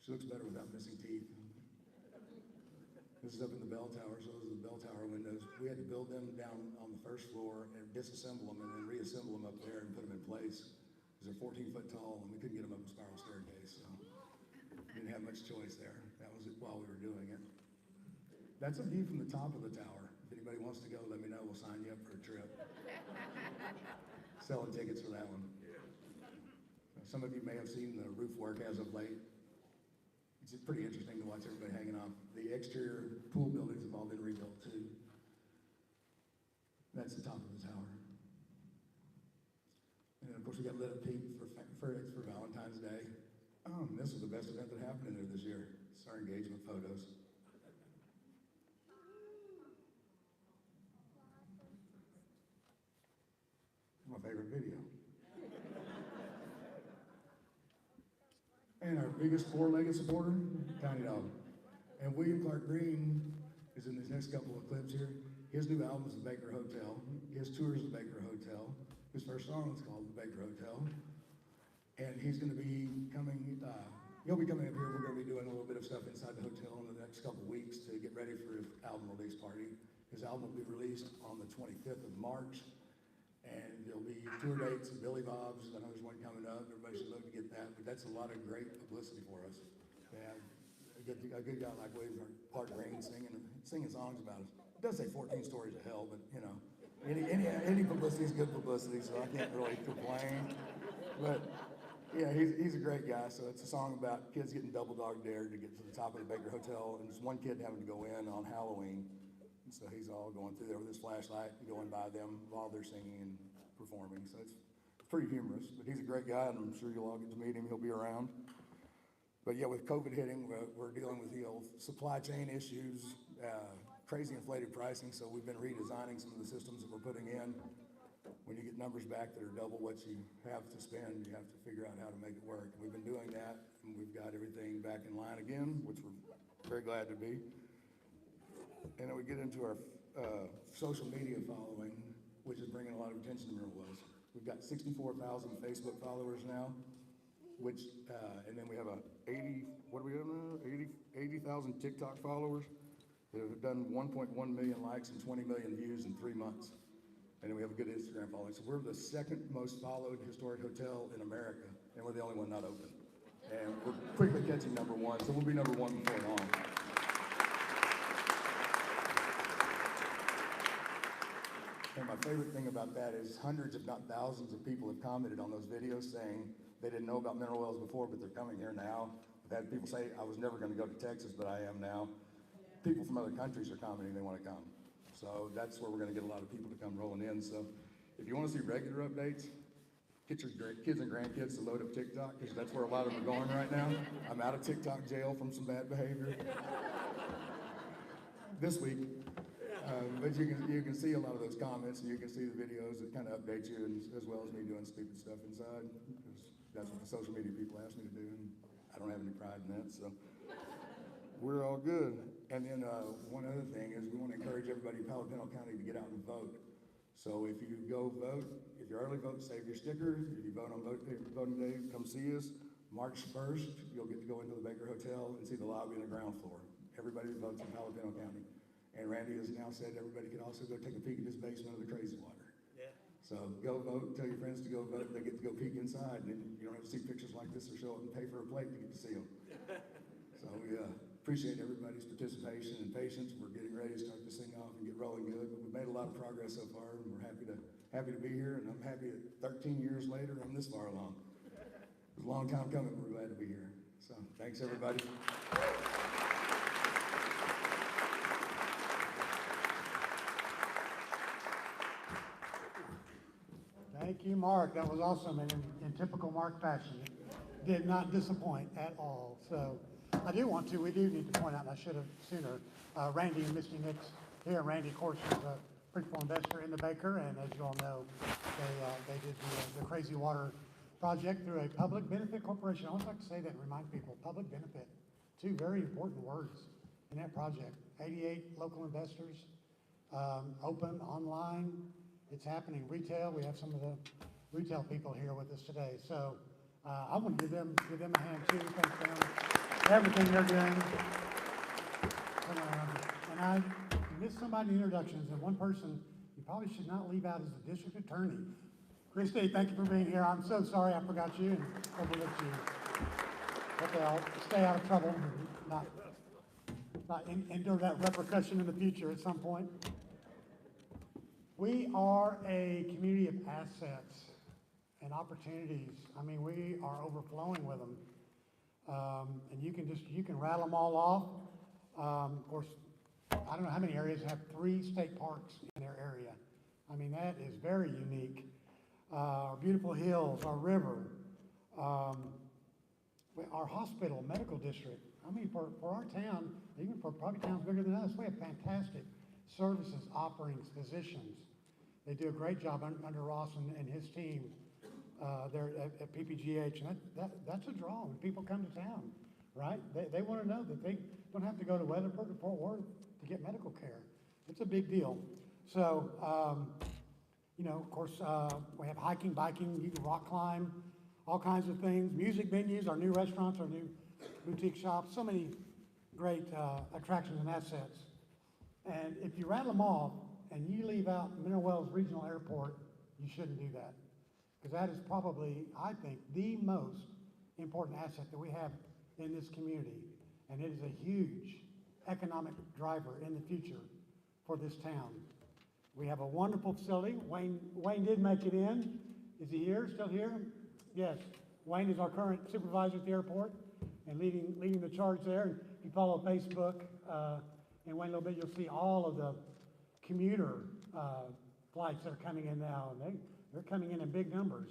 She looks better without missing teeth. This is up in the bell tower, so those are the bell tower windows. We had to build them down on the first floor and disassemble them and then reassemble them up there and put them in place. Because they're 14 foot tall, and we couldn't get them up a spiral staircase, so we didn't have much choice there. That was it while we were doing it. That's a view from the top of the tower. If anybody wants to go, let me know. We'll sign you up for a trip. Selling tickets for that one. Some of you may have seen the roof work as of late. It's pretty interesting to watch everybody hanging off. The exterior pool buildings have all been rebuilt too. That's the top of the tower. And of course, we got lit up peak for Valentine's Day. This was the best event that happened in there this year. It's our engagement photos. My favorite video. And our biggest four-legged supporter, Tiny Dog. And William Clark Green is in these next couple of clips here. His new album is The Baker Hotel. His tour is The Baker Hotel. His first song is called The Baker Hotel. And he's going to be coming, he'll be coming up here. We're going to be doing a little bit of stuff inside the hotel in the next couple of weeks to get ready for his album release party. His album will be released on the 25th of March. And there'll be tour dates at Billy Bob's. I know there's one coming up. Everybody should look to get that. But that's a lot of great publicity for us. To have a good guy like William Clark Green singing songs about us. It does say 14 stories of hell, but you know, any publicity is good publicity, so I can't really complain. But yeah, he's a great guy. So it's a song about kids getting double dog dared to get to the top of the Baker Hotel, and there's one kid having to go in on Halloween. And so he's all going through there with his flashlight and going by them while they're singing and performing. So it's pretty humorous, but he's a great guy, and I'm sure you'll all get to meet him. He'll be around. But yeah, with COVID hitting, we're dealing with the old supply chain issues, crazy inflated pricing. So we've been redesigning some of the systems that we're putting in. When you get numbers back that are double what you have to spend, you have to figure out how to make it work. And we've been doing that, and we've got everything back in line again, which we're very glad to be. And then we get into our social media following, which is bringing a lot of attention to Mineral Wells. We've got 64,000 Facebook followers now, which, and then we have 80,000 TikTok followers that have done 1.1 million likes and 20 million views in 3 months. And then we have a good Instagram following. So we're the second most followed historic hotel in America, and we're the only one not open. And we're quickly catching number one, so we'll be number one before long. And my favorite thing about that is hundreds, if not thousands, of people have commented on those videos saying they didn't know about Mineral Wells before, but they're coming here now. I've had people say, I was never going to go to Texas, but I am now. People from other countries are commenting they want to come. So that's where we're going to get a lot of people to come rolling in. So if you want to see regular updates, get your kids and grandkids to load up TikTok, because that's where a lot of them are going right now. I'm out of TikTok jail from some bad behavior this week. But you can see a lot of those comments, and you can see the videos that kind of update you, and as well as me doing stupid stuff inside, because that's what the social media people ask me to do, and I don't have any pride in that, so we're all good. And then one other thing is we want to encourage everybody in Palo Pinto County to get out and vote. So if you go vote, if you early vote, save your sticker. If you vote on voting day, come see us. March 1st, you'll get to go into the Baker Hotel and see the lobby and the ground floor. Everybody that votes in Palo Pinto County. And Randy has now said everybody can also go take a peek at his basement of the crazy water. Yeah. So go vote, tell your friends to go vote. They get to go peek inside, and you don't have to see pictures like this or show up and pay for a plate to get to see them. So we appreciate everybody's participation and patience. We're getting ready to start this thing off and get rolling good. But we've made a lot of progress so far, and we're happy to be here. And I'm happy that 13 years later, I'm this far along. It was a long time coming. We're glad to be here. So thanks, everybody. Thank you, Mark. That was awesome, and in typical Mark fashion, did not disappoint at all. So we do need to point out, and I should have sooner, Randy and Misty Nix here. Randy, of course, is a principal investor in the Baker, and as you all know, they did the Crazy Water project through a public benefit corporation. I always like to say that and remind people, public benefit, two very important words in that project. 88 local investors, open, online. It's happening retail. We have some of the retail people here with us today. So I want to give them a hand too. Thank them for everything they're doing. And I missed somebody in the introductions, and one person you probably should not leave out is the district attorney. Christy, thank you for being here. I'm so sorry I forgot you and overlooked you. Okay, I'll stay out of trouble and not endure that repercussion in the future at some point. We are a community of assets and opportunities. I mean, we are overflowing with them. And you can rattle them all off. Of course, I don't know how many areas have 3 state parks in their area. I mean, that is very unique. our beautiful hills, our river, our hospital, medical district. I mean, for our town, even for probably towns bigger than us, we have fantastic services, offerings, physicians. They do a great job under Ross and his team there at PPGH, and that's a draw when people come to town, right? They want to know that they don't have to go to Weatherford or Fort Worth to get medical care. It's a big deal. So, you know, of course, we have hiking, biking, you can rock climb, all kinds of things, music venues, our new restaurants, our new boutique shops, so many great attractions and assets. And if you rattle them off and you leave out Mineral Wells Regional Airport, you shouldn't do that. Because that is probably, I think, the most important asset that we have in this community. And it is a huge economic driver in the future for this town. We have a wonderful facility. Wayne did make it in. Is he here, still here? Yes. Wayne is our current supervisor at the airport and leading the charge there. And if you follow Facebook, in Wayne a little bit, you'll see all of the commuter flights that are coming in now. And they're coming in big numbers.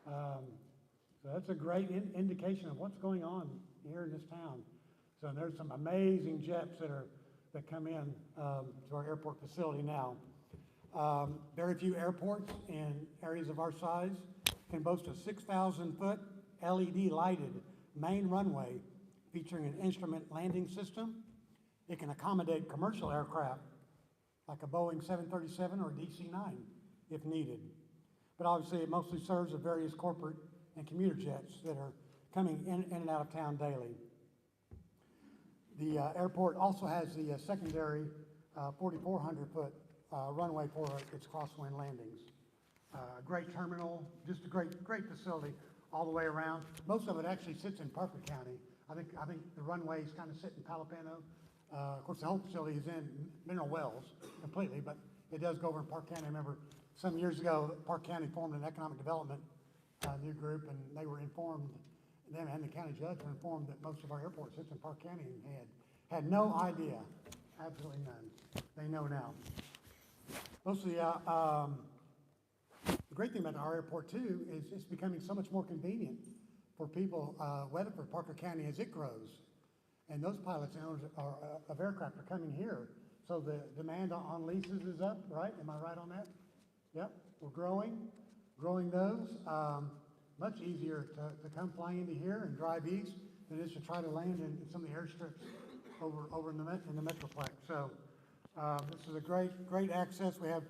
So that's a great indication of what's going on here in this town. So there's some amazing jets that come in to our airport facility now. Very few airports in areas of our size can boast a 6,000-foot LED lighted main runway featuring an instrument landing system. It can accommodate commercial aircraft like a Boeing 737 or DC-9 if needed. But obviously it mostly serves the various corporate and commuter jets that are coming in and out of town daily. The airport also has the secondary 4,400-foot runway for its crosswind landings. Great terminal, just a great facility all the way around. Most of it actually sits in Parker County. I think the runways kind of sit in Palapano. Of course, the whole facility is in Mineral Wells completely, but it does go over in Park County. I remember some years ago, Park County formed an economic development new group, and they were informed, them and the county judge were informed that most of our airport sits in Park County, and had no idea, absolutely none. They know now. Most of the great thing about our airport too is it's becoming so much more convenient for people, Weatherford, Parker County, as it grows. And those pilots and owners of aircraft are coming here. So the demand on leases is up, right? Am I right on that? Yep, we're growing those. Much easier to come fly into here and drive east than it is to try to land in some of the airstrips over in the Metroplex. So this is a great access. We have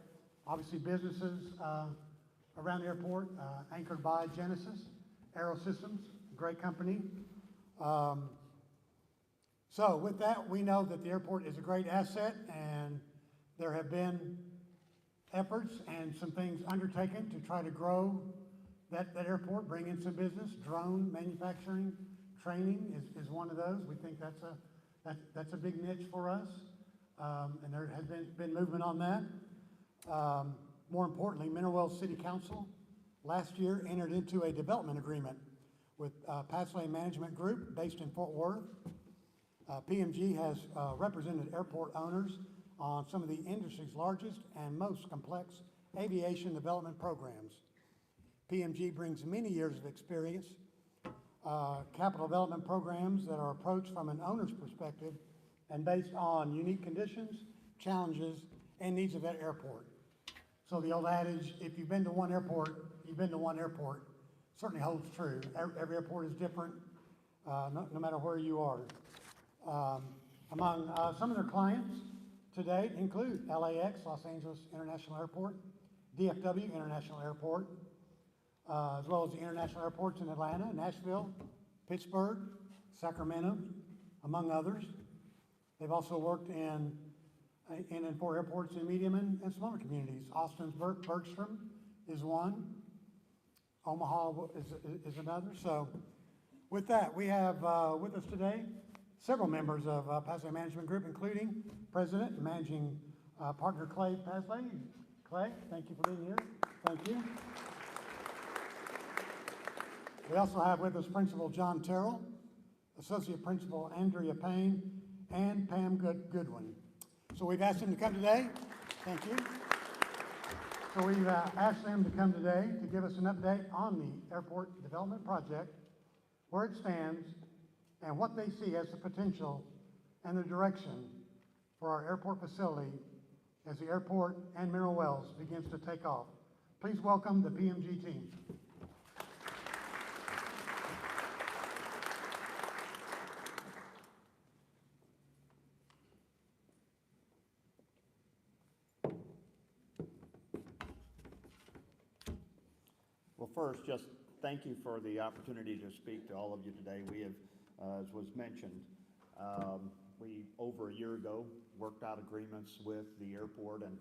obviously businesses around the airport, anchored by Genesis Aero Systems, great company. So with that, we know that the airport is a great asset, and there have been efforts and some things undertaken to try to grow that airport, bring in some business. Drone manufacturing training is one of those. We think that's a big niche for us, and there has been movement on that. More importantly, Mineral Wells City Council last year entered into a development agreement with Passley Management Group based in Fort Worth. PMG has represented airport owners on some of the industry's largest and most complex aviation development programs. PMG brings many years of experience, capital development programs that are approached from an owner's perspective and based on unique conditions, challenges, and needs of that airport. So the old adage, if you've been to one airport, you've been to one airport, certainly holds true. Every airport is different, no matter where you are. Among some of their clients to date include LAX, Los Angeles International Airport, DFW International Airport, as well as the international airports in Atlanta, Nashville, Pittsburgh, Sacramento, among others. They've also worked in and for airports in medium and smaller communities. Austin's Bergstrom is one. Omaha is another. So with that, we have with us today several members of Passley Management Group, including President and Managing Partner Clay Passley. Clay, thank you for being here. Thank you. We also have with us Principal John Terrell, Associate Principal Andrea Payne, and Pam Goodwin. So we've asked them to come today. Thank you. So we've asked them to come today to give us an update on the airport development project, where it stands, and what they see as the potential and the direction for our airport facility as the airport and Mineral Wells begins to take off. Please welcome the PMG team. Well, first, just thank you for the opportunity to speak to all of you today. We have, as was mentioned, we, over a year ago, worked out agreements with the airport, and,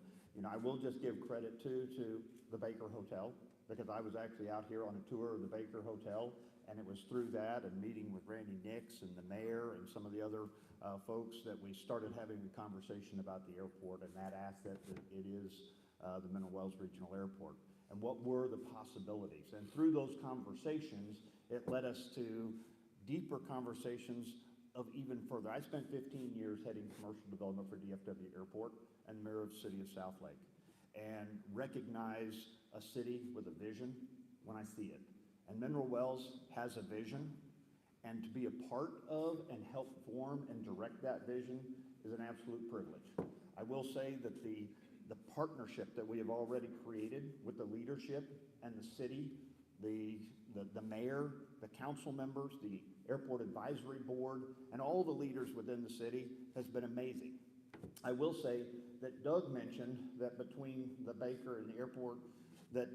I will just give credit to the Baker Hotel, because I was actually out here on a tour of the Baker Hotel, and it was through that and meeting with Randy Nix and the mayor and some of the other folks that we started having a conversation about the airport and that asset that it is, the Mineral Wells Regional Airport, and what were the possibilities. And through those conversations, it led us to deeper conversations of even further. I spent 15 years heading commercial development for DFW Airport and mayor of the city of Southlake, and recognize a city with a vision when I see it. And Mineral Wells has a vision, and to be a part of and help form and direct that vision is an absolute privilege. I will say that the partnership that we have already created with the leadership and the city, the mayor, the council members, the airport advisory board, and all the leaders within the city has been amazing. I will say that Doug mentioned that between the Baker and the airport that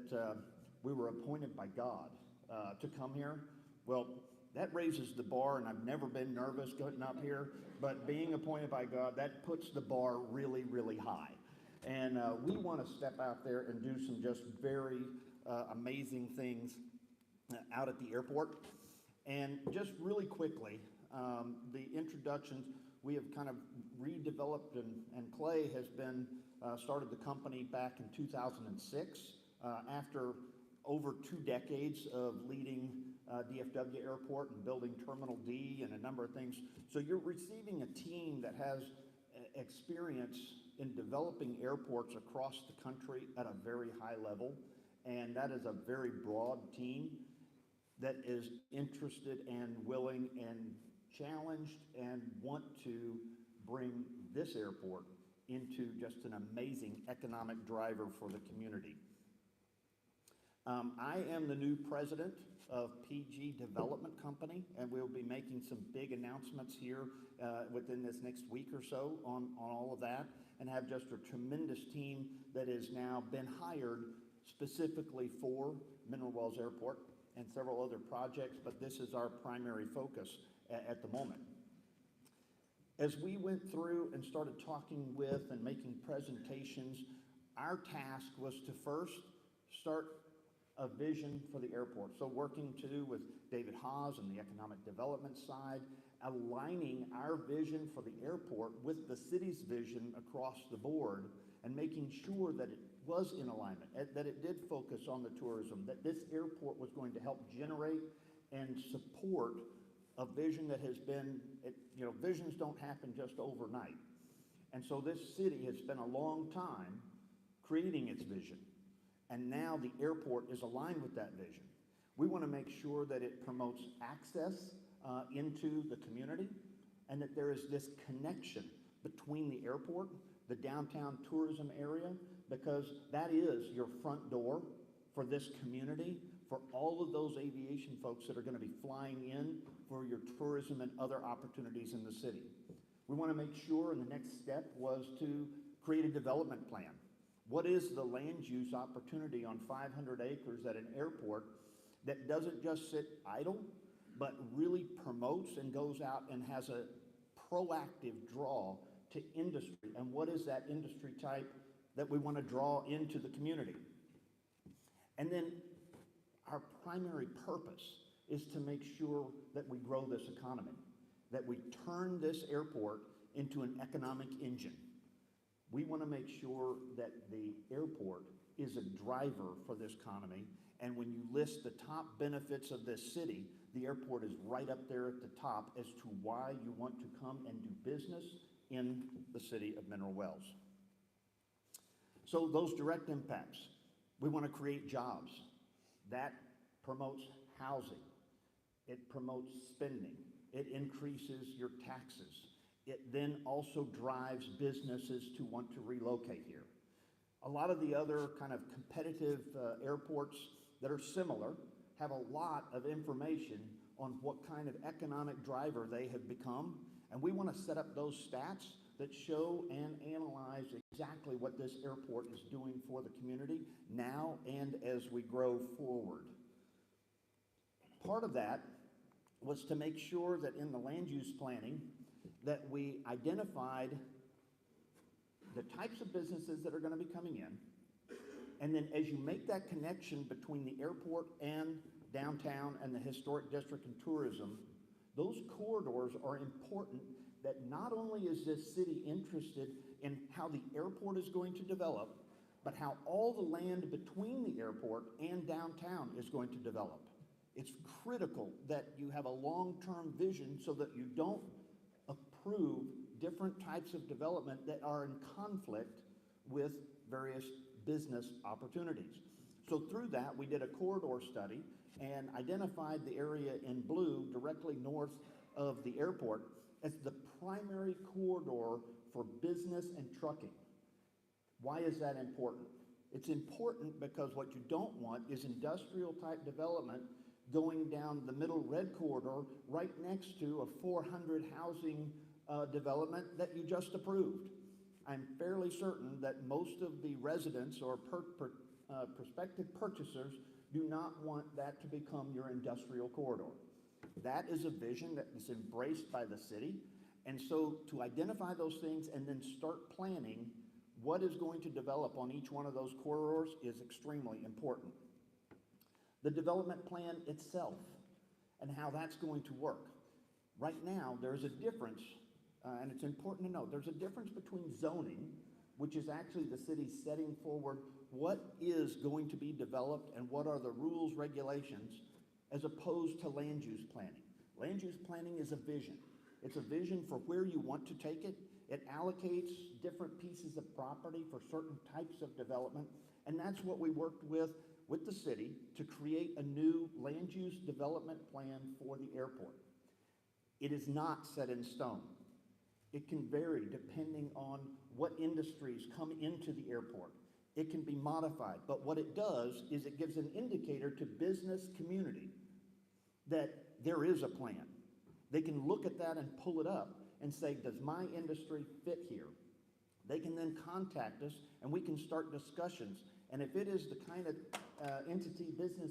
we were appointed by God to come here. Well, that raises the bar, and I've never been nervous getting up here, but being appointed by God, that puts the bar really, really high. And we want to step out there and do some just very amazing things out at the airport. And just really quickly, the introductions, we have kind of redeveloped, and Clay has been, started the company back in 2006 after over 2 decades of leading DFW Airport and building Terminal D and a number of things. So you're receiving a team that has experience in developing airports across the country at a very high level, and that is a very broad team that is interested and willing and challenged and want to bring this airport into just an amazing economic driver for the community. I am the new president of PG Development Company, and we'll be making some big announcements here within this next week or so on all of that, and have just a tremendous team that has now been hired specifically for Mineral Wells Airport and several other projects, but this is our primary focus at the moment. As we went through and started talking with and making presentations, our task was to first start a vision for the airport. So working too with David Haas on the economic development side, aligning our vision for the airport with the city's vision across the board, and making sure that it was in alignment, that it did focus on the tourism, that this airport was going to help generate and support a vision that has been, visions don't happen just overnight. And so this city has spent a long time creating its vision. And now the airport is aligned with that vision. We want to make sure that it promotes access into the community, and that there is this connection between the airport, the downtown tourism area, because that is your front door for this community, for all of those aviation folks that are going to be flying in for your tourism and other opportunities in the city. We want to make sure, and the next step was to create a development plan. What is the land use opportunity on 500 acres at an airport that doesn't just sit idle, but really promotes and goes out and has a proactive draw to industry? And what is that industry type that we want to draw into the community? And then our primary purpose is to make sure that we grow this economy, that we turn this airport into an economic engine. We want to make sure that the airport is a driver for this economy, and when you list the top benefits of this city, the airport is right up there at the top as to why you want to come and do business in the city of Mineral Wells. So those direct impacts. We want to create jobs. That promotes housing. It promotes spending. It increases your taxes. It then also drives businesses to want to relocate here. A lot of the other kind of competitive airports that are similar have a lot of information on what kind of economic driver they have become, and we want to set up those stats that show and analyze exactly what this airport is doing for the community now and as we grow forward. Part of that was to make sure that in the land use planning that we identified the types of businesses that are going to be coming in, and then as you make that connection between the airport and downtown and the historic district and tourism, those corridors are important, that not only is this city interested in how the airport is going to develop, but how all the land between the airport and downtown is going to develop. It's critical that you have a long-term vision so that you don't approve different types of development that are in conflict with various business opportunities. So through that, we did a corridor study and identified the area in blue directly north of the airport as the primary corridor for business and trucking. Why is that important? It's important because what you don't want is industrial type development going down the middle red corridor right next to a 400 housing development that you just approved. I'm fairly certain that most of the residents or prospective purchasers do not want that to become your industrial corridor. That is a vision that is embraced by the city. And so to identify those things and then start planning what is going to develop on each one of those corridors is extremely important. The development plan itself and how that's going to work. Right now, there's a difference, and it's important to note, there's a difference between zoning, which is actually the city setting forward what is going to be developed and what are the rules, regulations, as opposed to land use planning. Land use planning is a vision. It's a vision for where you want to take it. It allocates different pieces of property for certain types of development, and that's what we worked with the city to create a new land use development plan for the airport. It is not set in stone. It can vary depending on what industries come into the airport. It can be modified, but what it does is it gives an indicator to business community that there is a plan. They can look at that and pull it up and say, does my industry fit here? They can then contact us and we can start discussions. And if it is the kind of business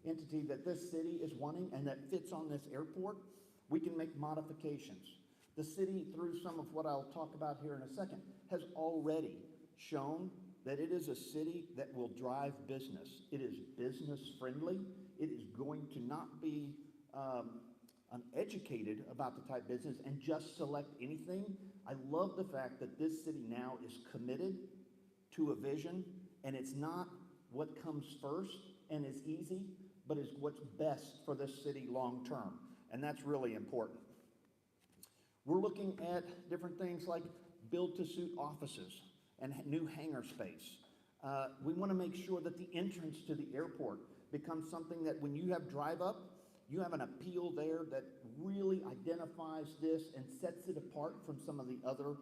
entity that this city is wanting and that fits on this airport, we can make modifications. The city, through some of what I'll talk about here in a second, has already shown that it is a city that will drive business. It is business friendly. It is going to not be uneducated about the type of business and just select anything. I love the fact that this city now is committed to a vision, and it's not what comes first and is easy, but is what's best for this city long term, and that's really important. We're looking at different things like build-to-suit offices and new hangar space. We want to make sure that the entrance to the airport becomes something that when you have drive up, you have an appeal there that really identifies this and sets it apart from some of the other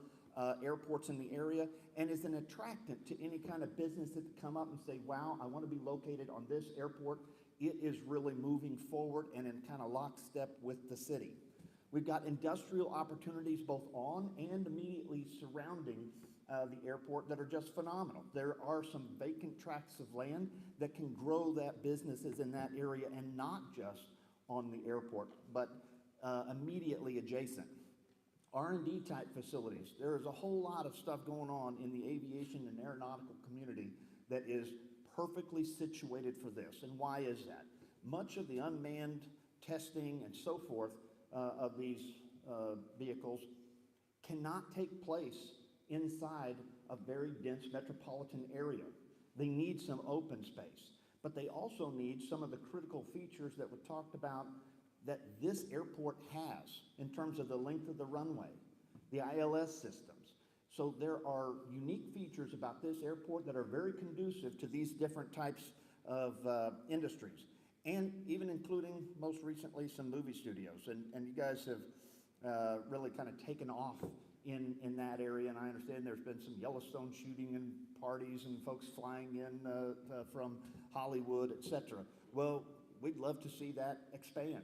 airports in the area, and is an attractant to any kind of business that come up and say, wow, I want to be located on this airport. It is really moving forward and in kind of lockstep with the city. We've got industrial opportunities both on and immediately surrounding the airport that are just phenomenal. There are some vacant tracts of land that can grow that businesses in that area, and not just on the airport, but immediately adjacent. R&D type facilities. There is a whole lot of stuff going on in the aviation and aeronautical community that is perfectly situated for this. And why is that? Much of the unmanned testing and so forth of these vehicles cannot take place inside a very dense metropolitan area. They need some open space, but they also need some of the critical features that were talked about that this airport has in terms of the length of the runway, the ILS systems. So there are unique features about this airport that are very conducive to these different types of industries, and even including most recently some movie studios. And you guys have really kind of taken off in that area, and I understand there's been some Yellowstone shooting and parties and folks flying in from Hollywood, etc. Well, we'd love to see that expand.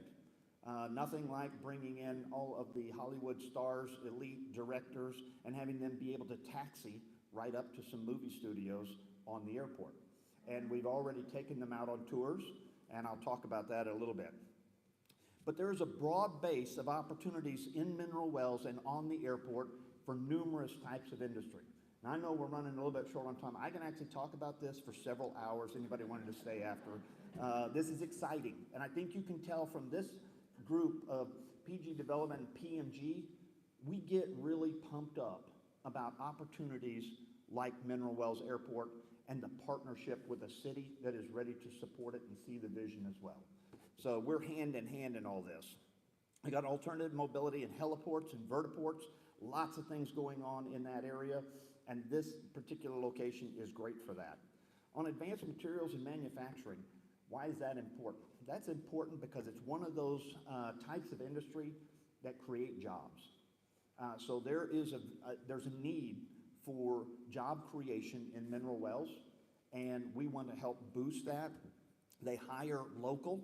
Nothing like bringing in all of the Hollywood stars, elite directors, and having them be able to taxi right up to some movie studios on the airport. And we've already taken them out on tours, and I'll talk about that a little bit. But there is a broad base of opportunities in Mineral Wells and on the airport for numerous types of industry. Now, I know we're running a little bit short on time. I can actually talk about this for several hours. Anybody wanted to stay after? This is exciting, and I think you can tell from this group of PG Development and PMG, we get really pumped up about opportunities like Mineral Wells Airport and the partnership with a city that is ready to support it and see the vision as well. So we're hand in hand in all this. We got alternative mobility and heliports and vertiports, lots of things going on in that area, and this particular location is great for that. On advanced materials and manufacturing, why is that important? That's important because it's one of those types of industry that create jobs. So there's a need for job creation in Mineral Wells, and we want to help boost that. They hire local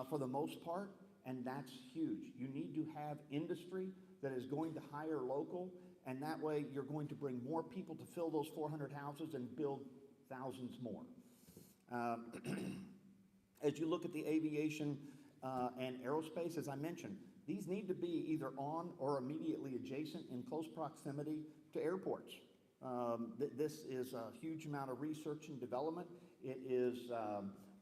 for the most part, and that's huge. You need to have industry that is going to hire local, and that way you're going to bring more people to fill those 400 houses and build thousands more. As you look at the aviation and aerospace, as I mentioned, these need to be either on or immediately adjacent in close proximity to airports. This is a huge amount of research and development. It is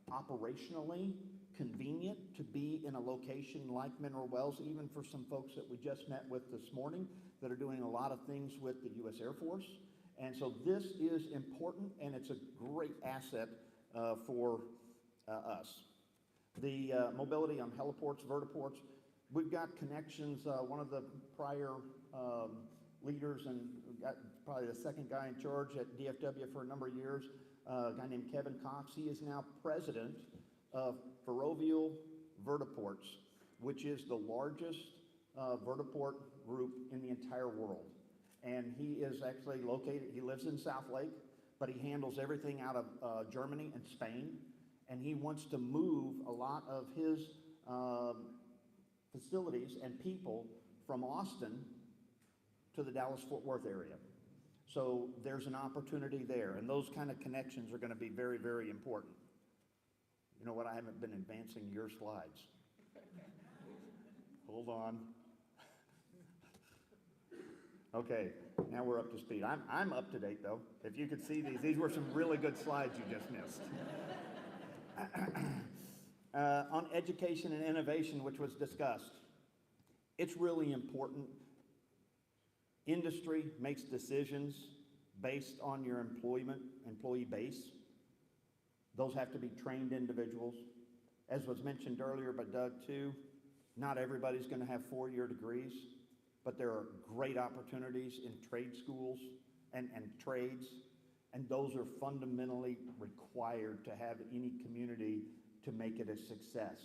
operationally convenient to be in a location like Mineral Wells, even for some folks that we just met with this morning that are doing a lot of things with the U.S. Air Force. And so this is important, and it's a great asset for us. The mobility on heliports, vertiports, we've got connections. One of the prior leaders, and got probably the second guy in charge at DFW for a number of years, a guy named Kevin Cox. He is now president of Ferrovial Vertiports, which is the largest vertiport group in the entire world. And he is actually located, he lives in South Lake, but he handles everything out of Germany and Spain. And he wants to move a lot of his facilities and people from Austin to the Dallas-Fort Worth area. So there's an opportunity there, and those kind of connections are going to be very, very important. You know what? I haven't been advancing your slides. Hold on. Okay, now we're up to speed. I'm up to date, though. If you could see these were some really good slides you just missed. On education and innovation, which was discussed, it's really important. Industry makes decisions based on your employee base. Those have to be trained individuals. As was mentioned earlier by Doug too, not everybody's going to have 4-year degrees, but there are great opportunities in trade schools and trades, and those are fundamentally required to have any community to make it a success.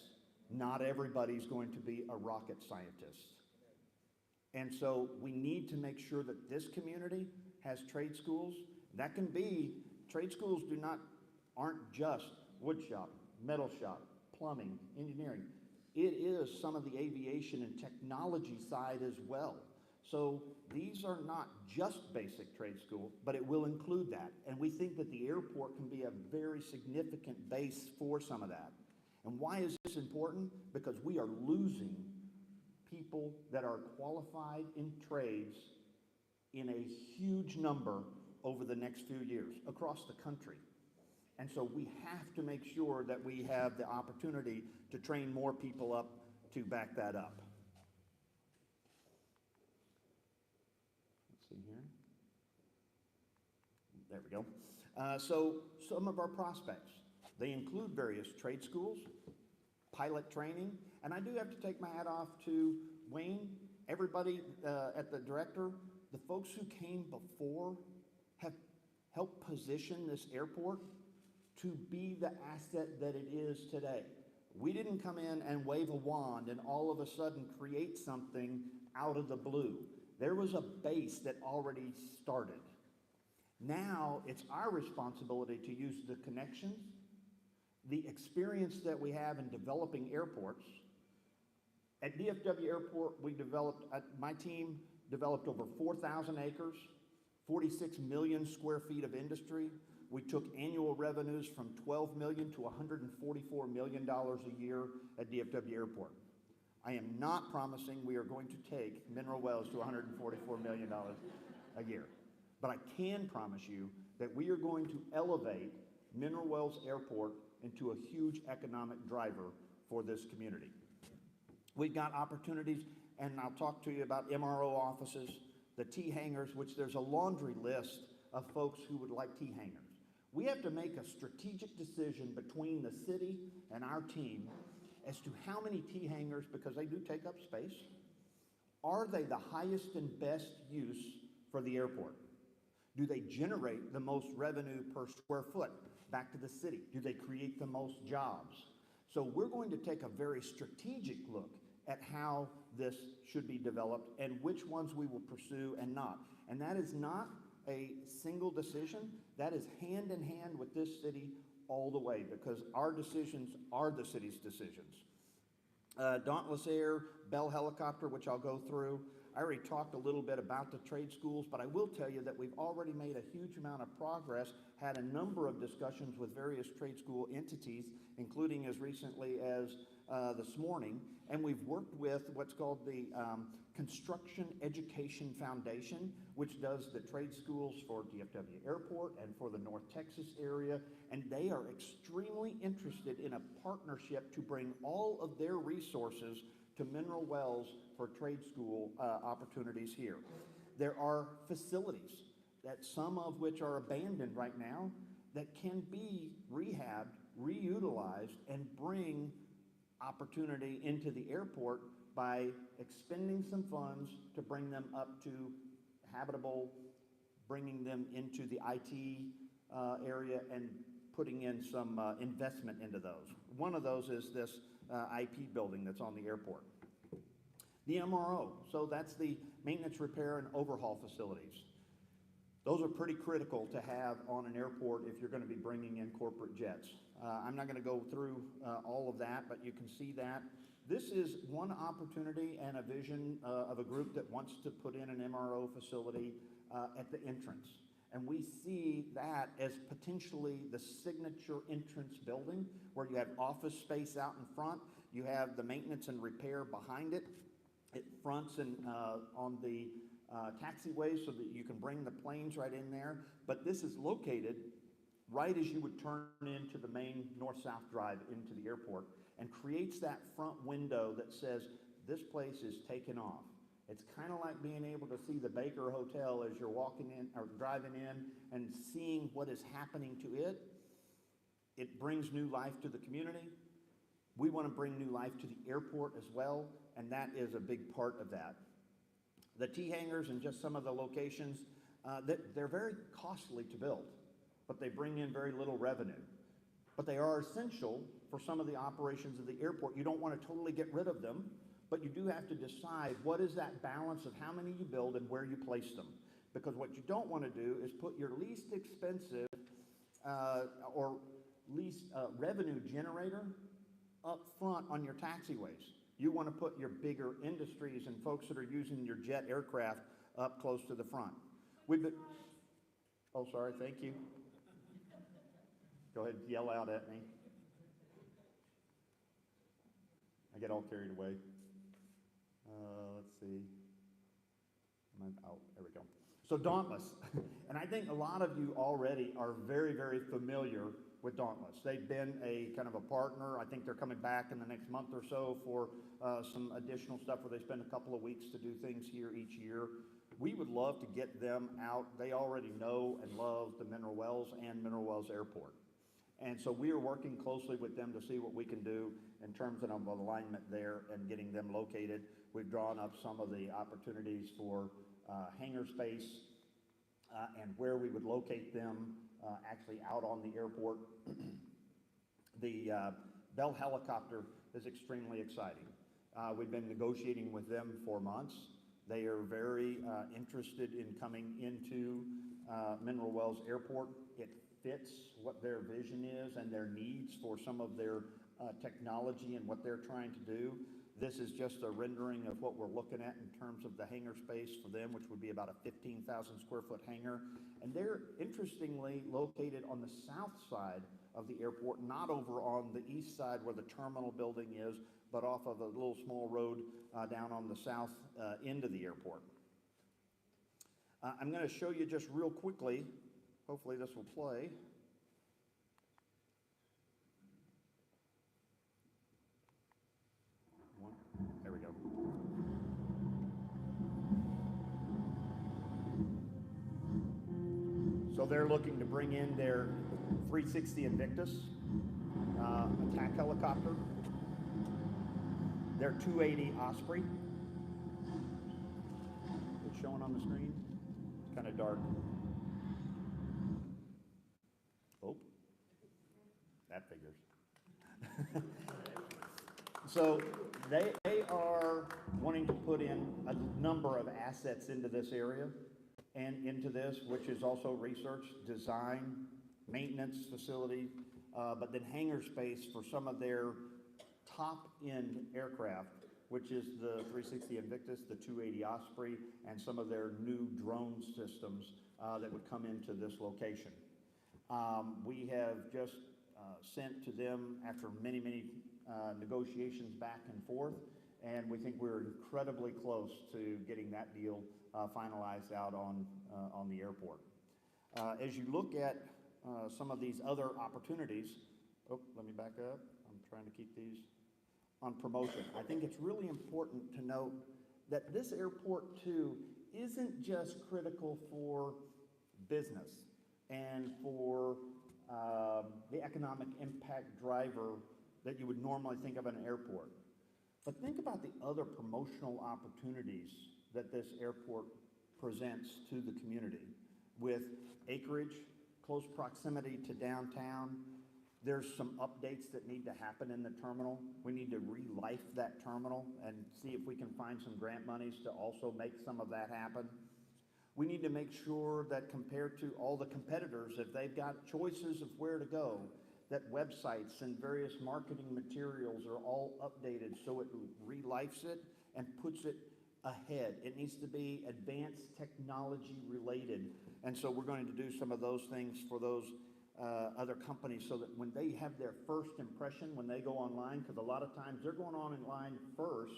Not everybody's going to be a rocket scientist. And so we need to make sure that this community has trade schools. That can be, trade schools aren't just wood shop, metal shop, plumbing, engineering. It is some of the aviation and technology side as well. So these are not just basic trade school, but it will include that. And we think that the airport can be a very significant base for some of that. And why is this important? Because we are losing people that are qualified in trades in a huge number over the next few years across the country. And so we have to make sure that we have the opportunity to train more people up to back that up. Let's see here. There we go. So some of our prospects, they include various trade schools, pilot training, and I do have to take my hat off to Wayne, everybody at the director. the folks who came before have helped position this airport to be the asset that it is today. We didn't come in and wave a wand and all of a sudden create something out of the blue. There was a base that already started. Now it's our responsibility to use the connections, the experience that we have in developing airports. At DFW Airport, my team developed over 4,000 acres, 46 million square feet of industry. We took annual revenues from $12 million to $144 million a year at DFW Airport. I am not promising we are going to take Mineral Wells to $144 million a year, but I can promise you that we are going to elevate Mineral Wells Airport into a huge economic driver for this community. We've got opportunities, and I'll talk to you about MRO offices, the T-hangars, which there's a laundry list of folks who would like T-hangars. We have to make a strategic decision between the city and our team as to how many T-hangars, because they do take up space, are they the highest and best use for the airport? Do they generate the most revenue per square foot back to the city? Do they create the most jobs? So we're going to take a very strategic look at how this should be developed and which ones we will pursue and not. And that is not a single decision. That is hand in hand with this city all the way, because our decisions are the city's decisions. Dauntless Air, Bell Helicopter, which I'll go through. I already talked a little bit about the trade schools, but I will tell you that we've already made a huge amount of progress, had a number of discussions with various trade school entities, including as recently as this morning, and we've worked with what's called the Construction Education Foundation, which does the trade schools for DFW Airport and for the North Texas area, and they are extremely interested in a partnership to bring all of their resources to Mineral Wells for trade school opportunities here. There are facilities, that some of which are abandoned right now, that can be rehabbed, reutilized, and bring opportunity into the airport by expending some funds to bring them up to habitable, bringing them into the IT area and putting in some investment into those. One of those is this IP building that's on the airport. The MRO, so that's the maintenance, repair, and overhaul facilities. Those are pretty critical to have on an airport if you're going to be bringing in corporate jets. I'm not going to go through all of that, but you can see that. This is one opportunity and a vision of a group that wants to put in an MRO facility at the entrance. And we see that as potentially the signature entrance building, where you have office space out in front, you have the maintenance and repair behind it. It fronts and on the taxiways so that you can bring the planes right in there. But this is located right as you would turn into the main north-south drive into the airport, and creates that front window that says this place is taken off. It's kind of like being able to see the Baker Hotel as you're walking in or driving in and seeing what is happening to it. It brings new life to the community. We want to bring new life to the airport as well, and that is a big part of that. The T-hangars and just some of the locations, they're very costly to build, but they bring in very little revenue. But they are essential for some of the operations of the airport. You don't want to totally get rid of them, but you do have to decide what is that balance of how many you build and where you place them. Because what you don't want to do is put your least expensive or least revenue generator up front on your taxiways. You want to put your bigger industries and folks that are using your jet aircraft up close to the front. Oh, sorry, thank you. Go ahead and yell out at me. I get all carried away. Let's see. Oh, there we go. So Dauntless, and I think a lot of you already are very, very familiar with Dauntless. They've been a kind of a partner. I think they're coming back in the next month or so for some additional stuff where they spend a couple of weeks to do things here each year. We would love to get them out. They already know and love the Mineral Wells and Mineral Wells Airport. And so we are working closely with them to see what we can do in terms of alignment there and getting them located. We've drawn up some of the opportunities for hangar space and where we would locate them actually out on the airport. The Bell helicopter is extremely exciting. We've been negotiating with them for months. They are very interested in coming into Mineral Wells Airport. It fits what their vision is and their needs for some of their technology and what they're trying to do. This is just a rendering of what we're looking at in terms of the hangar space for them, which would be about a 15,000 square foot hangar. And they're interestingly located on the south side of the airport, not over on the east side where the terminal building is, but off of a little small road down on the south end of the airport. I'm going to show you just real quickly, hopefully this will play. There we go. So they're looking to bring in their 360 Invictus attack helicopter, their 280 Osprey. It's showing on the screen. It's kind of dark. Oh, that figures. So they are wanting to put in a number of assets into this area and into this, which is also research, design, maintenance facility, but then hangar space for some of their top-end aircraft, which is the 360 Invictus, the 280 Osprey, and some of their new drone systems that would come into this location. We have just sent to them after many negotiations back and forth, and we think we're incredibly close to getting that deal finalized out on the airport. As you look at some of these other opportunities, let me back up. I'm trying to keep these on promotion. I think it's really important to note that this airport too isn't just critical for business and for the economic impact driver that you would normally think of an airport. But think about the other promotional opportunities that this airport presents to the community with acreage, close proximity to downtown. There's some updates that need to happen in the terminal. We need to re-life that terminal and see if we can find some grant monies to also make some of that happen. We need to make sure that compared to all the competitors, if they've got choices of where to go, that websites and various marketing materials are all updated so it re-lifes it and puts it ahead. It needs to be advanced technology related. And so we're going to do some of those things for those other companies so that when they have their first impression, when they go online, because a lot of times they're going online first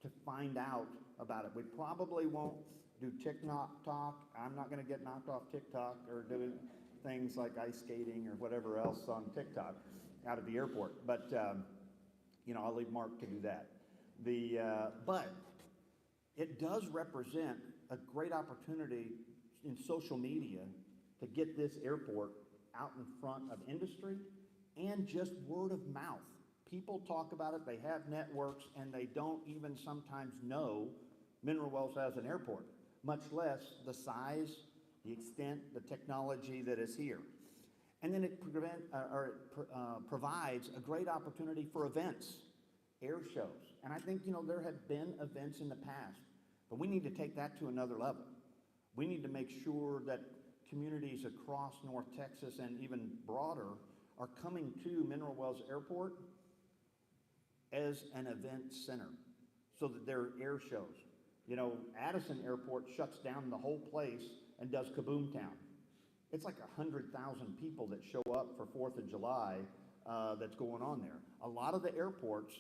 to find out about it. We probably won't do TikTok. I'm not going to get knocked off TikTok or do things like ice skating or whatever else on TikTok out of the airport. But, I'll leave Mark to do that. But it does represent a great opportunity in social media to get this airport out in front of industry and just word of mouth. People talk about it, they have networks, and they don't even sometimes know Mineral Wells has an airport, much less the size, the extent, the technology that is here. And then it provides a great opportunity for events, air shows. And I think, there have been events in the past, but we need to take that to another level. We need to make sure that communities across North Texas and even broader are coming to Mineral Wells Airport as an event center so that there are air shows. Addison Airport shuts down the whole place and does Kaboom Town. It's like 100,000 people that show up for 4th of July that's going on there. A lot of the airports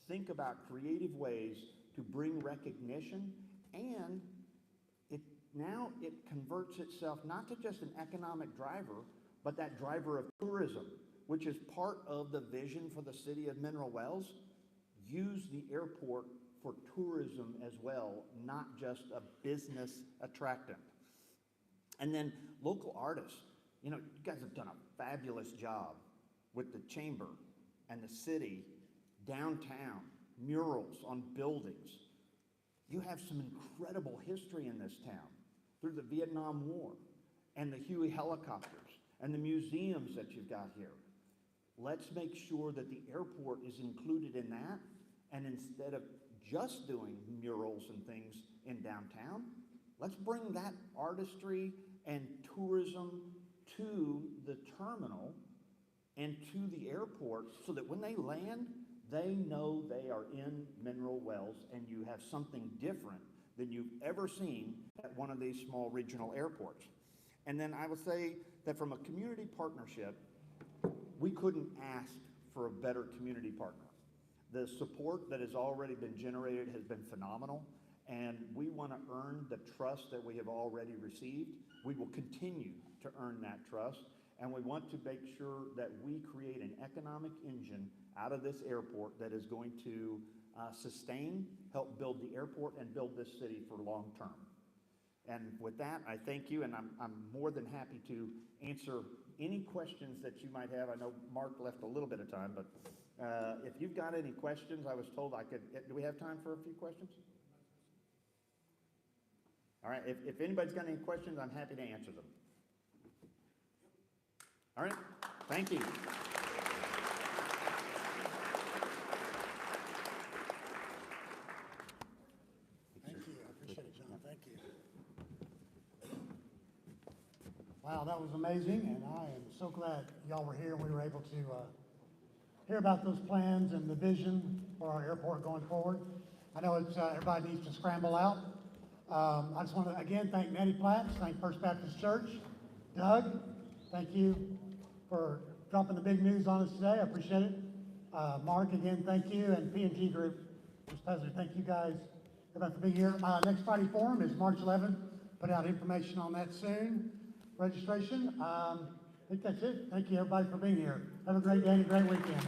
think about creative ways to bring recognition, and now it converts itself not to just an economic driver, but that driver of tourism, which is part of the vision for the city of Mineral Wells. Use the airport for tourism as well, not just a business attractant. And then local artists. You guys have done a fabulous job with the chamber and the city, downtown, murals on buildings. You have some incredible history in this town through the Vietnam War and the Huey helicopters and the museums that you've got here. Let's make sure that the airport is included in that, and instead of just doing murals and things in downtown, let's bring that artistry and tourism to the terminal and to the airport so that when they land, they know they are in Mineral Wells and you have something different than you've ever seen at one of these small regional airports. And then I will say that from a community partnership, we couldn't ask for a better community partner. The support that has already been generated has been phenomenal, and we want to earn the trust that we have already received. We will continue to earn that trust, and we want to make sure that we create an economic engine out of this airport that is going to sustain, help build the airport, and build this city for long term. And with that, I thank you, and I'm more than happy to answer any questions that you might have. I know Mark left a little bit of time, but if you've got any questions, I was told I could. Do we have time for a few questions? All right, if anybody's got any questions, I'm happy to answer them. All right, thank you. Thank you, I appreciate it, John, thank you. Wow, that was amazing, and I am so glad y'all were here and we were able to hear about those plans and the vision for our airport going forward. I know it's everybody needs to scramble out. I just want to again thank Nettie Platts, thank First Baptist Church, Doug, thank you for dropping the big news on us today. I appreciate it. Mark, again, thank you, and P&G Group, Mr. President, thank you guys everybody for being here. Next Friday forum is March 11th. Put out information on that soon. Registration. I think that's it. Thank you everybody for being here. Have a great day and a great weekend.